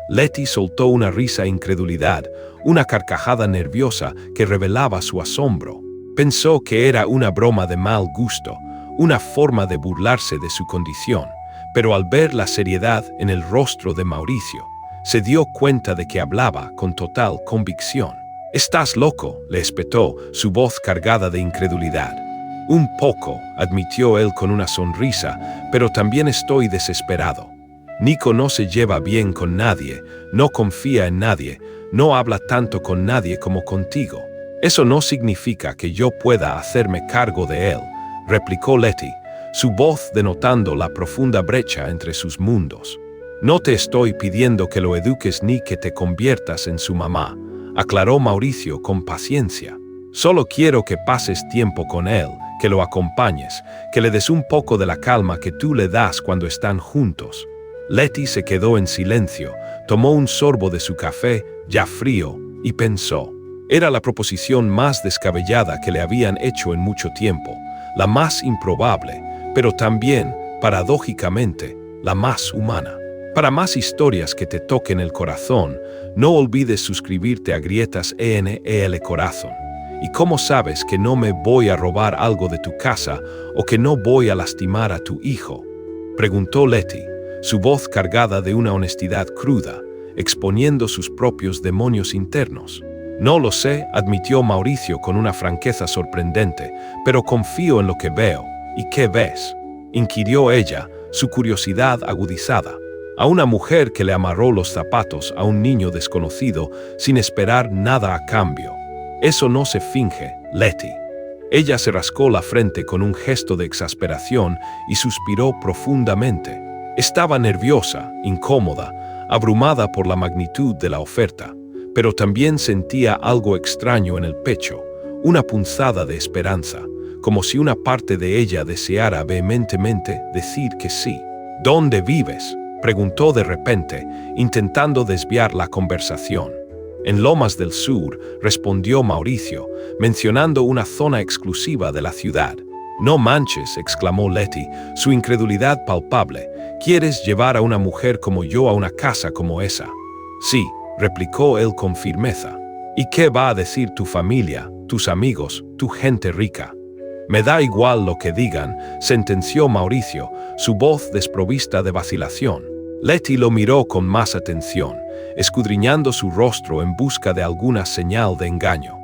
Letty soltó una risa de incredulidad, una carcajada nerviosa que revelaba su asombro. Pensó que era una broma de mal gusto, una forma de burlarse de su condición, pero al ver la seriedad en el rostro de Mauricio, se dio cuenta de que hablaba con total convicción. «Estás loco», le espetó, su voz cargada de incredulidad. «Un poco», admitió él con una sonrisa, «pero también estoy desesperado. Nico no se lleva bien con nadie, no confía en nadie, no habla tanto con nadie como contigo. Eso no significa que yo pueda hacerme cargo de él», replicó Letty, su voz denotando la profunda brecha entre sus mundos. «No te estoy pidiendo que lo eduques ni que te conviertas en su mamá», aclaró Mauricio con paciencia. «Solo quiero que pases tiempo con él, que lo acompañes, que le des un poco de la calma que tú le das cuando están juntos». Letty se quedó en silencio, tomó un sorbo de su café, ya frío, y pensó. Era la proposición más descabellada que le habían hecho en mucho tiempo, la más improbable, pero también, paradójicamente, la más humana. Para más historias que te toquen el corazón, no olvides suscribirte a Grietas ENEL Corazón. ¿Y cómo sabes que no me voy a robar algo de tu casa o que no voy a lastimar a tu hijo?, preguntó Letty, su voz cargada de una honestidad cruda, exponiendo sus propios demonios internos. No lo sé, admitió Mauricio con una franqueza sorprendente, pero confío en lo que veo. ¿Y qué ves?, inquirió ella, su curiosidad agudizada. A una mujer que le amarró los zapatos a un niño desconocido sin esperar nada a cambio. Eso no se finge, Letty. Ella se rascó la frente con un gesto de exasperación y suspiró profundamente. Estaba nerviosa, incómoda, abrumada por la magnitud de la oferta, pero también sentía algo extraño en el pecho, una punzada de esperanza, como si una parte de ella deseara vehementemente decir que sí. ¿Dónde vives?, preguntó de repente, intentando desviar la conversación. En Lomas del Sur, respondió Mauricio, mencionando una zona exclusiva de la ciudad. No manches, exclamó Letty, su incredulidad palpable. ¿Quieres llevar a una mujer como yo a una casa como esa? Sí, replicó él con firmeza. ¿Y qué va a decir tu familia, tus amigos, tu gente rica? Me da igual lo que digan, sentenció Mauricio, su voz desprovista de vacilación. Letty lo miró con más atención, escudriñando su rostro en busca de alguna señal de engaño.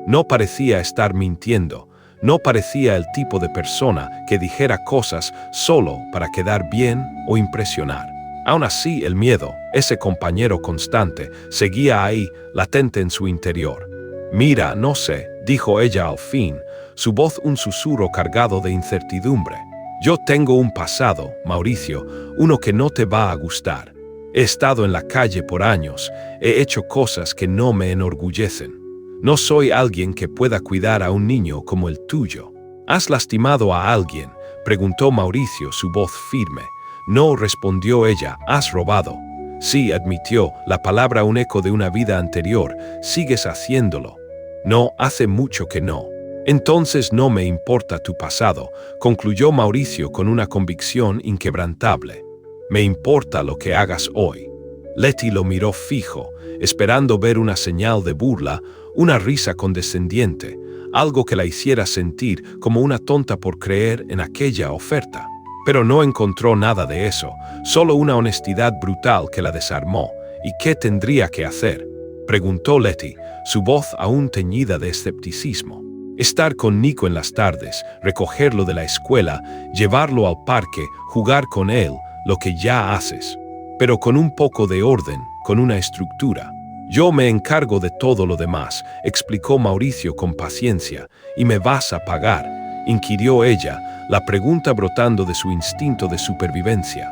No parecía estar mintiendo, no parecía el tipo de persona que dijera cosas solo para quedar bien o impresionar. Aún así, el miedo, ese compañero constante, seguía ahí, latente en su interior. Mira, no sé, dijo ella al fin, su voz un susurro cargado de incertidumbre. Yo tengo un pasado, Mauricio, uno que no te va a gustar. He estado en la calle por años, he hecho cosas que no me enorgullecen. No soy alguien que pueda cuidar a un niño como el tuyo. ¿Has lastimado a alguien?, preguntó Mauricio, su voz firme. No, respondió ella. ¿Has robado? Sí, admitió, la palabra un eco de una vida anterior. ¿Sigues haciéndolo? No, hace mucho que no. Entonces no me importa tu pasado, concluyó Mauricio con una convicción inquebrantable. Me importa lo que hagas hoy. Letty lo miró fijo, esperando ver una señal de burla, una risa condescendiente, algo que la hiciera sentir como una tonta por creer en aquella oferta. Pero no encontró nada de eso, solo una honestidad brutal que la desarmó. ¿Y qué tendría que hacer?, preguntó Letty, su voz aún teñida de escepticismo. Estar con Nico en las tardes, recogerlo de la escuela, llevarlo al parque, jugar con él, lo que ya haces. Pero con un poco de orden, con una estructura. Yo me encargo de todo lo demás, explicó Mauricio con paciencia. ¿Y me vas a pagar?, inquirió ella, la pregunta brotando de su instinto de supervivencia.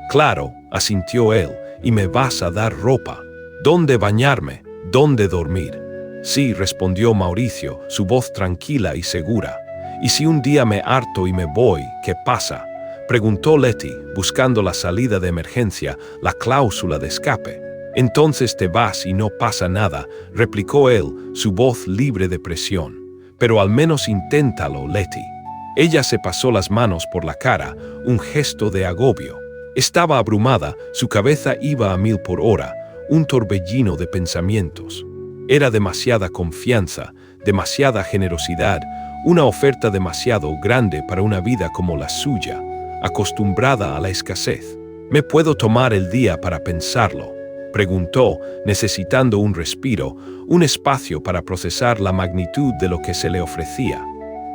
Claro, asintió él, y me vas a dar ropa. ¿Dónde bañarme? ¿Dónde dormir? Sí, respondió Mauricio, su voz tranquila y segura. ¿Y si un día me harto y me voy, qué pasa?, preguntó Letty, buscando la salida de emergencia, la cláusula de escape. Entonces te vas y no pasa nada, replicó él, su voz libre de presión. Pero al menos inténtalo, Letty. Ella se pasó las manos por la cara, un gesto de agobio. Estaba abrumada, su cabeza iba a 1000 por hora, un torbellino de pensamientos. Era demasiada confianza, demasiada generosidad, una oferta demasiado grande para una vida como la suya, acostumbrada a la escasez. ¿Me puedo tomar el día para pensarlo?, preguntó, necesitando un respiro, un espacio para procesar la magnitud de lo que se le ofrecía.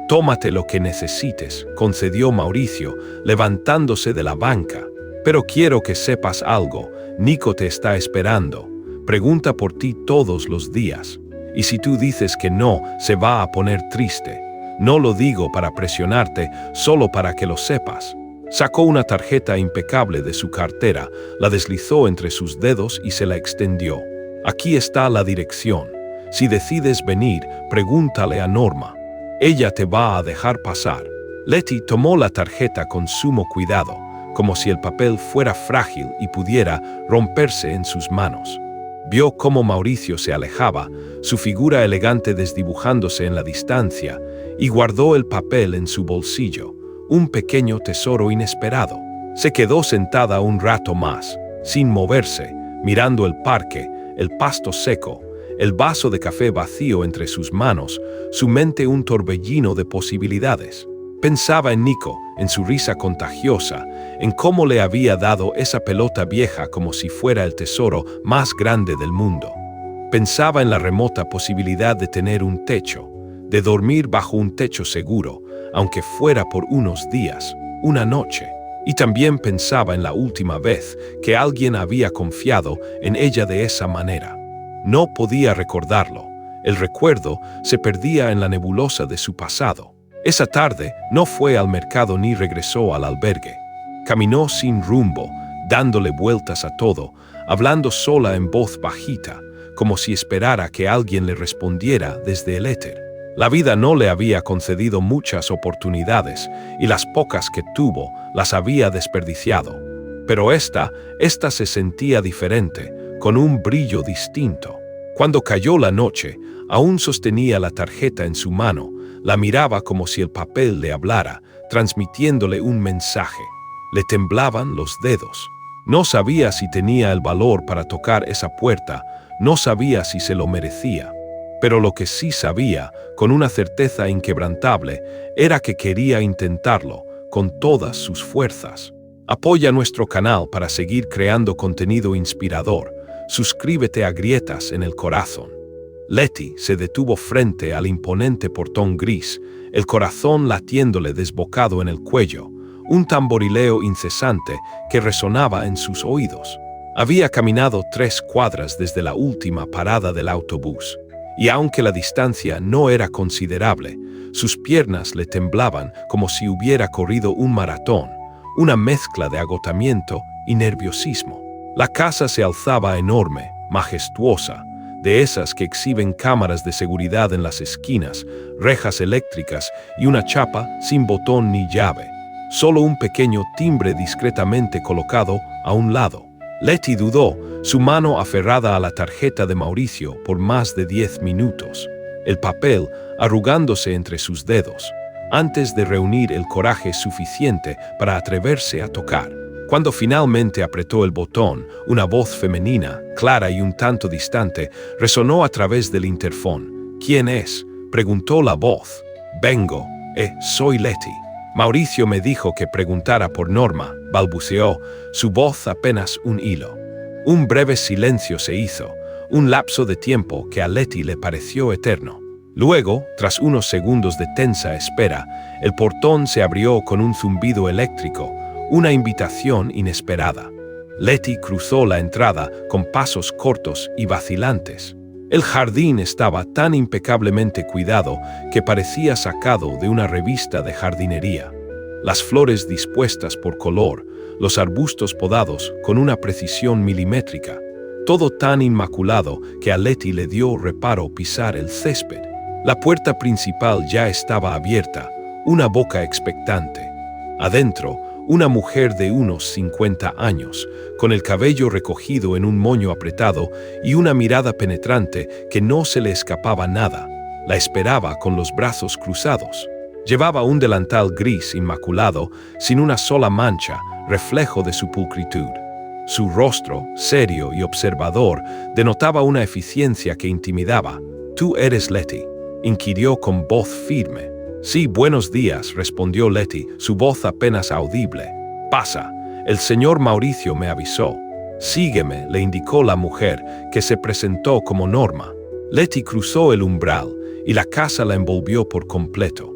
Tómate lo que necesites, concedió Mauricio, levantándose de la banca. Pero quiero que sepas algo, Nico te está esperando. Pregunta por ti todos los días. Y si tú dices que no, se va a poner triste. No lo digo para presionarte, solo para que lo sepas. Sacó una tarjeta impecable de su cartera, la deslizó entre sus dedos y se la extendió. Aquí está la dirección. Si decides venir, pregúntale a Norma. Ella te va a dejar pasar. Letty tomó la tarjeta con sumo cuidado, como si el papel fuera frágil y pudiera romperse en sus manos. Vio cómo Mauricio se alejaba, su figura elegante desdibujándose en la distancia, y guardó el papel en su bolsillo, un pequeño tesoro inesperado. Se quedó sentada un rato más, sin moverse, mirando el parque, el pasto seco, el vaso de café vacío entre sus manos, su mente un torbellino de posibilidades. Pensaba en Nico, en su risa contagiosa, en cómo le había dado esa pelota vieja como si fuera el tesoro más grande del mundo. Pensaba en la remota posibilidad de tener un techo, de dormir bajo un techo seguro, aunque fuera por unos días, una noche. Y también pensaba en la última vez que alguien había confiado en ella de esa manera. No podía recordarlo. El recuerdo se perdía en la nebulosa de su pasado. Esa tarde no fue al mercado ni regresó al albergue. Caminó sin rumbo, dándole vueltas a todo, hablando sola en voz bajita, como si esperara que alguien le respondiera desde el éter. La vida no le había concedido muchas oportunidades y las pocas que tuvo las había desperdiciado. Pero esta se sentía diferente, con un brillo distinto. Cuando cayó la noche, aún sostenía la tarjeta en su mano, la miraba como si el papel le hablara, transmitiéndole un mensaje. Le temblaban los dedos. No sabía si tenía el valor para tocar esa puerta, no sabía si se lo merecía. Pero lo que sí sabía, con una certeza inquebrantable, era que quería intentarlo, con todas sus fuerzas. Apoya nuestro canal para seguir creando contenido inspirador. Suscríbete a Grietas en el Corazón. Letty se detuvo frente al imponente portón gris, el corazón latiéndole desbocado en el cuello, un tamborileo incesante que resonaba en sus oídos. Había caminado 3 cuadras desde la última parada del autobús, y aunque la distancia no era considerable, sus piernas le temblaban como si hubiera corrido un maratón, una mezcla de agotamiento y nerviosismo. La casa se alzaba enorme, majestuosa, de esas que exhiben cámaras de seguridad en las esquinas, rejas eléctricas y una chapa sin botón ni llave. Solo un pequeño timbre discretamente colocado a un lado. Letty dudó, su mano aferrada a la tarjeta de Mauricio por más de 10 minutos, el papel arrugándose entre sus dedos, antes de reunir el coraje suficiente para atreverse a tocar. Cuando finalmente apretó el botón, una voz femenina, clara y un tanto distante, resonó a través del interfón. «¿Quién es?», preguntó la voz. «Vengo. Soy Letty. Mauricio me dijo que preguntara por Norma», balbuceó, su voz apenas un hilo. Un breve silencio se hizo, un lapso de tiempo que a Letty le pareció eterno. Luego, tras unos segundos de tensa espera, el portón se abrió con un zumbido eléctrico, una invitación inesperada. Letty cruzó la entrada con pasos cortos y vacilantes. El jardín estaba tan impecablemente cuidado que parecía sacado de una revista de jardinería. Las flores dispuestas por color, los arbustos podados con una precisión milimétrica, todo tan inmaculado que a Letty le dio reparo pisar el césped. La puerta principal ya estaba abierta, una boca expectante. Adentro, una mujer de unos 50 años, con el cabello recogido en un moño apretado y una mirada penetrante que no se le escapaba nada, la esperaba con los brazos cruzados. Llevaba un delantal gris inmaculado, sin una sola mancha, reflejo de su pulcritud. Su rostro, serio y observador, denotaba una eficiencia que intimidaba. «¿Tú eres Letty?», inquirió con voz firme. «Sí, buenos días», respondió Letty, su voz apenas audible. «Pasa, el señor Mauricio me avisó». «Sígueme», le indicó la mujer, que se presentó como Norma. Letty cruzó el umbral, y la casa la envolvió por completo.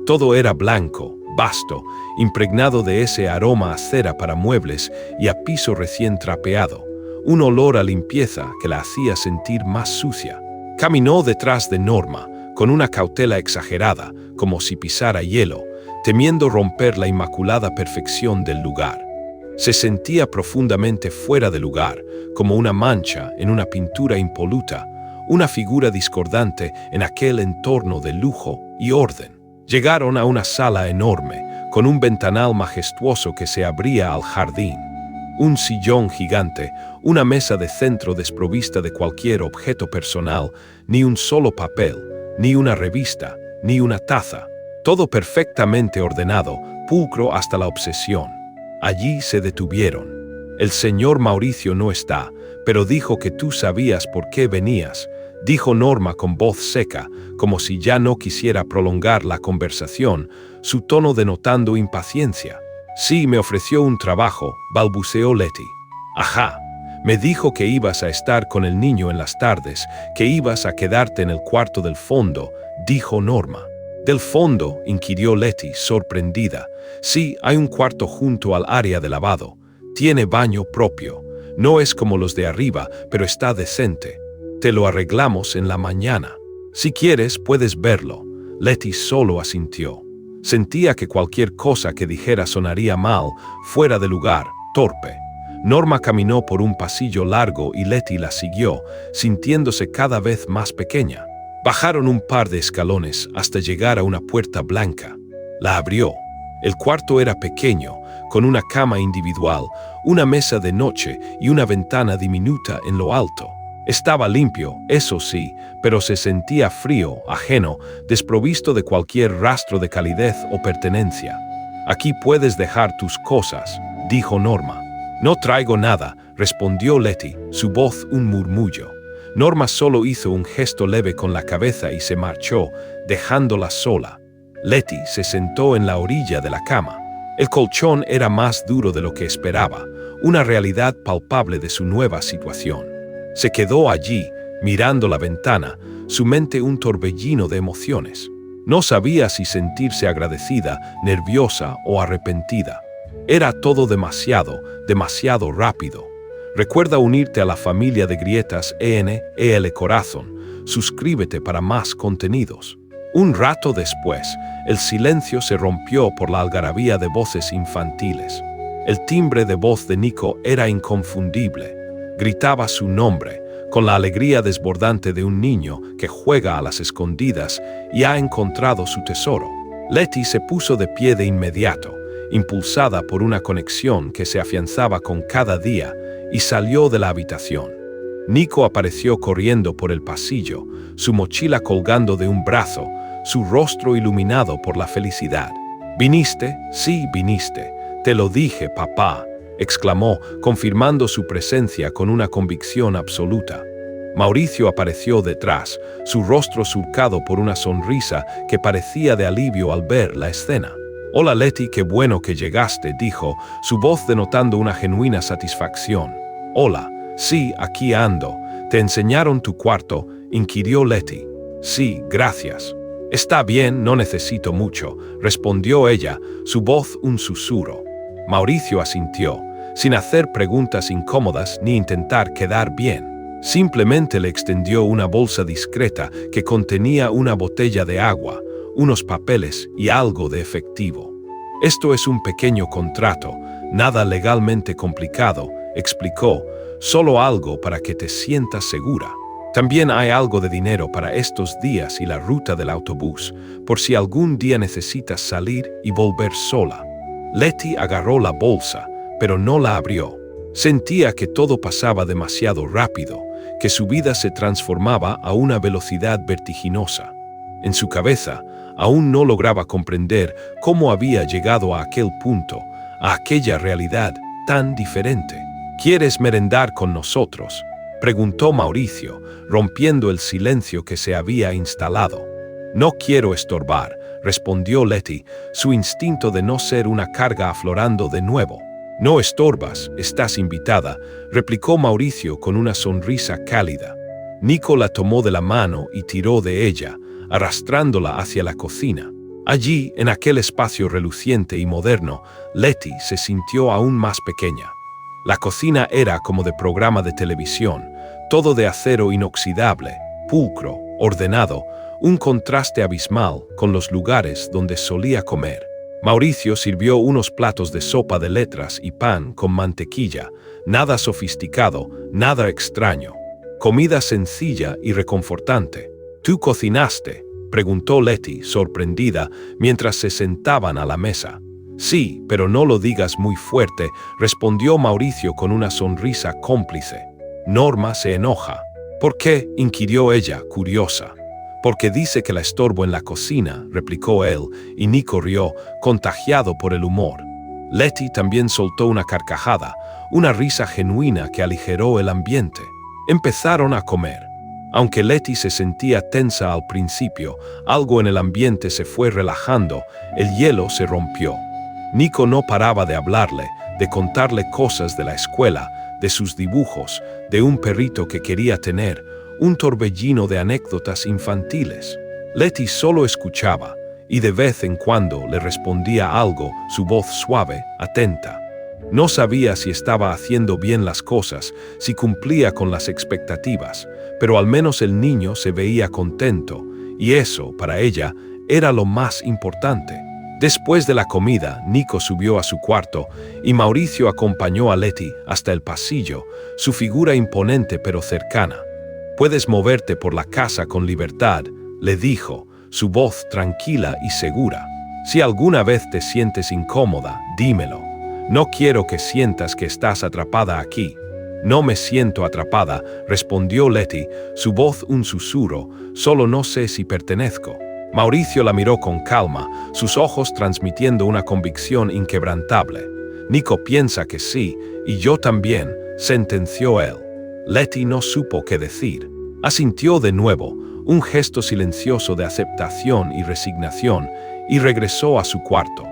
Todo era blanco, vasto, impregnado de ese aroma a cera para muebles y a piso recién trapeado, un olor a limpieza que la hacía sentir más sucia. Caminó detrás de Norma, con una cautela exagerada, como si pisara hielo, temiendo romper la inmaculada perfección del lugar. Se sentía profundamente fuera de lugar, como una mancha en una pintura impoluta, una figura discordante en aquel entorno de lujo y orden. Llegaron a una sala enorme, con un ventanal majestuoso que se abría al jardín. Un sillón gigante, una mesa de centro desprovista de cualquier objeto personal, ni un solo papel, ni una revista, ni una taza. Todo perfectamente ordenado, pulcro hasta la obsesión. Allí se detuvieron. El señor Mauricio no está, pero dijo que tú sabías por qué venías, dijo Norma con voz seca, como si ya no quisiera prolongar la conversación, su tono denotando impaciencia. Sí, me ofreció un trabajo, balbuceó Letty. Ajá. Me dijo que ibas a estar con el niño en las tardes, que ibas a quedarte en el cuarto del fondo, dijo Norma. ¿Del fondo?, inquirió Letty, sorprendida. Sí, hay un cuarto junto al área de lavado. Tiene baño propio. No es como los de arriba, pero está decente. Te lo arreglamos en la mañana. Si quieres, puedes verlo. Letty solo asintió. Sentía que cualquier cosa que dijera sonaría mal, fuera de lugar, torpe. Norma caminó por un pasillo largo y Letty la siguió, sintiéndose cada vez más pequeña. Bajaron un par de escalones hasta llegar a una puerta blanca. La abrió. El cuarto era pequeño, con una cama individual, una mesa de noche y una ventana diminuta en lo alto. Estaba limpio, eso sí, pero se sentía frío, ajeno, desprovisto de cualquier rastro de calidez o pertenencia. Aquí puedes dejar tus cosas, dijo Norma. No traigo nada, respondió Letty, su voz un murmullo. Norma solo hizo un gesto leve con la cabeza y se marchó, dejándola sola. Letty se sentó en la orilla de la cama. El colchón era más duro de lo que esperaba, una realidad palpable de su nueva situación. Se quedó allí, mirando la ventana, su mente un torbellino de emociones. No sabía si sentirse agradecida, nerviosa o arrepentida. Era todo demasiado rápido. Recuerda unirte a la familia de Grietas EL Corazón. Suscríbete para más contenidos. Un rato después, el silencio se rompió por la algarabía de voces infantiles. El timbre de voz de Nico era inconfundible. Gritaba su nombre, con la alegría desbordante de un niño que juega a las escondidas y ha encontrado su tesoro. Letty se puso de pie de inmediato, impulsada por una conexión que se afianzaba con cada día, y salió de la habitación. Nico apareció corriendo por el pasillo, su mochila colgando de un brazo, su rostro iluminado por la felicidad. «¿Viniste? Sí, viniste. Te lo dije, papá», exclamó, confirmando su presencia con una convicción absoluta. Mauricio apareció detrás, su rostro surcado por una sonrisa que parecía de alivio al ver la escena. «Hola Letty, qué bueno que llegaste», dijo, su voz denotando una genuina satisfacción. «Hola, sí, aquí ando. ¿Te enseñaron tu cuarto?», inquirió Letty. «Sí, gracias». «Está bien, no necesito mucho», respondió ella, su voz un susurro. Mauricio asintió, sin hacer preguntas incómodas ni intentar quedar bien. Simplemente le extendió una bolsa discreta que contenía una botella de agua, unos papeles y algo de efectivo. «Esto es un pequeño contrato, nada legalmente complicado», explicó, «solo algo para que te sientas segura. También hay algo de dinero para estos días y la ruta del autobús, por si algún día necesitas salir y volver sola». Letty agarró la bolsa, pero no la abrió. Sentía que todo pasaba demasiado rápido, que su vida se transformaba a una velocidad vertiginosa. En su cabeza, aún no lograba comprender cómo había llegado a aquel punto, a aquella realidad tan diferente. «¿Quieres merendar con nosotros?», preguntó Mauricio, rompiendo el silencio que se había instalado. «No quiero estorbar», respondió Letty, su instinto de no ser una carga aflorando de nuevo. «No estorbas, estás invitada», replicó Mauricio con una sonrisa cálida. Nico la tomó de la mano y tiró de ella, arrastrándola hacia la cocina. Allí, en aquel espacio reluciente y moderno, Letty se sintió aún más pequeña. La cocina era como de programa de televisión, todo de acero inoxidable, pulcro, ordenado, un contraste abismal con los lugares donde solía comer. Mauricio sirvió unos platos de sopa de letras y pan con mantequilla, nada sofisticado, nada extraño. Comida sencilla y reconfortante. «¿Tú cocinaste?», preguntó Letty, sorprendida, mientras se sentaban a la mesa. Sí, pero no lo digas muy fuerte, respondió Mauricio con una sonrisa cómplice. Norma se enoja. ¿Por qué?, inquirió ella, curiosa. Porque dice que la estorbo en la cocina, replicó él, y Nico rió, contagiado por el humor. Letty también soltó una carcajada, una risa genuina que aligeró el ambiente. Empezaron a comer. Aunque Letty se sentía tensa al principio, algo en el ambiente se fue relajando, el hielo se rompió. Nico no paraba de hablarle, de contarle cosas de la escuela, de sus dibujos, de un perrito que quería tener, un torbellino de anécdotas infantiles. Letty solo escuchaba, y de vez en cuando le respondía algo, su voz suave, atenta. No sabía si estaba haciendo bien las cosas, si cumplía con las expectativas, pero al menos el niño se veía contento, y eso, para ella, era lo más importante. Después de la comida, Nico subió a su cuarto y Mauricio acompañó a Letty hasta el pasillo, su figura imponente pero cercana. «Puedes moverte por la casa con libertad», le dijo, su voz tranquila y segura. «Si alguna vez te sientes incómoda, dímelo. No quiero que sientas que estás atrapada aquí». «No me siento atrapada», respondió Letty, su voz un susurro, «solo no sé si pertenezco». Mauricio la miró con calma, sus ojos transmitiendo una convicción inquebrantable. «Nico piensa que sí, y yo también», sentenció él. Letty no supo qué decir. Asintió de nuevo, un gesto silencioso de aceptación y resignación, y regresó a su cuarto.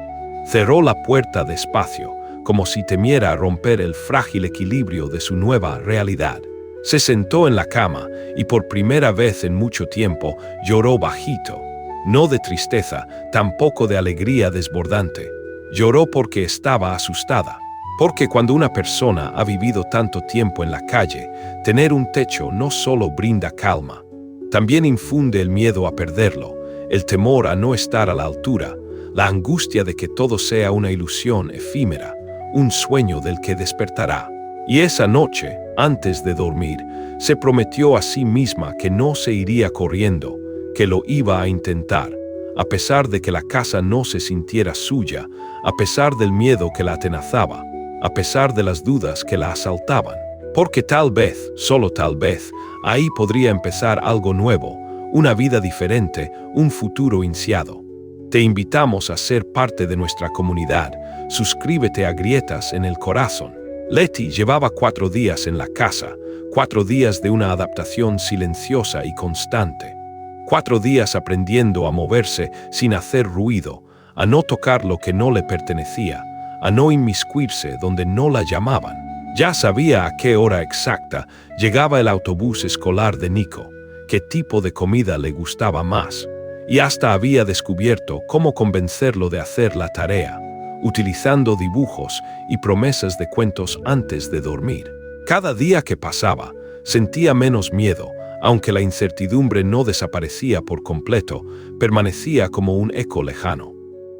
Cerró la puerta despacio, como si temiera romper el frágil equilibrio de su nueva realidad. Se sentó en la cama y por primera vez en mucho tiempo lloró bajito. No de tristeza, tampoco de alegría desbordante. Lloró porque estaba asustada. Porque cuando una persona ha vivido tanto tiempo en la calle, tener un techo no solo brinda calma, también infunde el miedo a perderlo, el temor a no estar a la altura, la angustia de que todo sea una ilusión efímera, un sueño del que despertará. Y esa noche, antes de dormir, se prometió a sí misma que no se iría corriendo, que lo iba a intentar, a pesar de que la casa no se sintiera suya, a pesar del miedo que la atenazaba, a pesar de las dudas que la asaltaban. Porque tal vez, solo tal vez, ahí podría empezar algo nuevo, una vida diferente, un futuro iniciado. Te invitamos a ser parte de nuestra comunidad. Suscríbete a Grietas en el Corazón. Letty llevaba 4 días en la casa, 4 días de una adaptación silenciosa y constante. 4 días aprendiendo a moverse sin hacer ruido, a no tocar lo que no le pertenecía, a no inmiscuirse donde no la llamaban. Ya sabía a qué hora exacta llegaba el autobús escolar de Nico, qué tipo de comida le gustaba más, y hasta había descubierto cómo convencerlo de hacer la tarea, utilizando dibujos y promesas de cuentos antes de dormir. Cada día que pasaba, sentía menos miedo, aunque la incertidumbre no desaparecía por completo, permanecía como un eco lejano.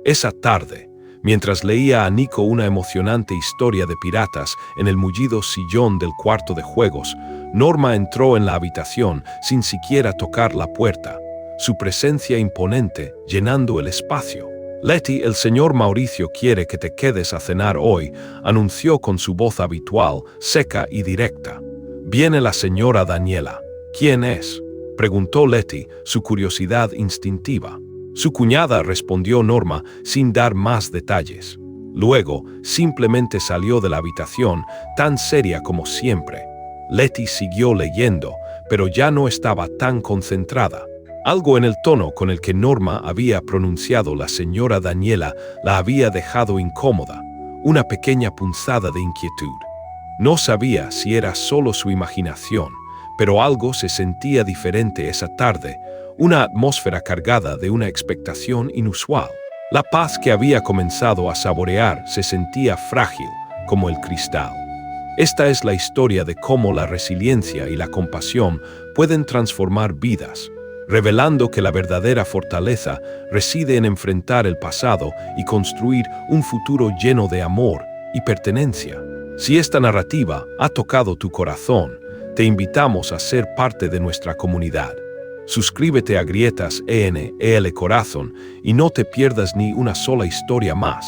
Esa tarde, mientras leía a Nico una emocionante historia de piratas en el mullido sillón del cuarto de juegos, Norma entró en la habitación sin siquiera tocar la puerta, su presencia imponente llenando el espacio. «Letty, el señor Mauricio quiere que te quedes a cenar hoy», anunció con su voz habitual, seca y directa. «Viene la señora Daniela». «¿Quién es?», preguntó Letty, su curiosidad instintiva. «Su cuñada», respondió Norma, sin dar más detalles. Luego, simplemente salió de la habitación, tan seria como siempre. Letty siguió leyendo, pero ya no estaba tan concentrada. Algo en el tono con el que Norma había pronunciado la señora Daniela la había dejado incómoda, una pequeña punzada de inquietud. No sabía si era solo su imaginación, pero algo se sentía diferente esa tarde, una atmósfera cargada de una expectación inusual. La paz que había comenzado a saborear se sentía frágil, como el cristal. Esta es la historia de cómo la resiliencia y la compasión pueden transformar vidas, revelando que la verdadera fortaleza reside en enfrentar el pasado y construir un futuro lleno de amor y pertenencia. Si esta narrativa ha tocado tu corazón, te invitamos a ser parte de nuestra comunidad. Suscríbete a Grietas en el Corazón y no te pierdas ni una sola historia más.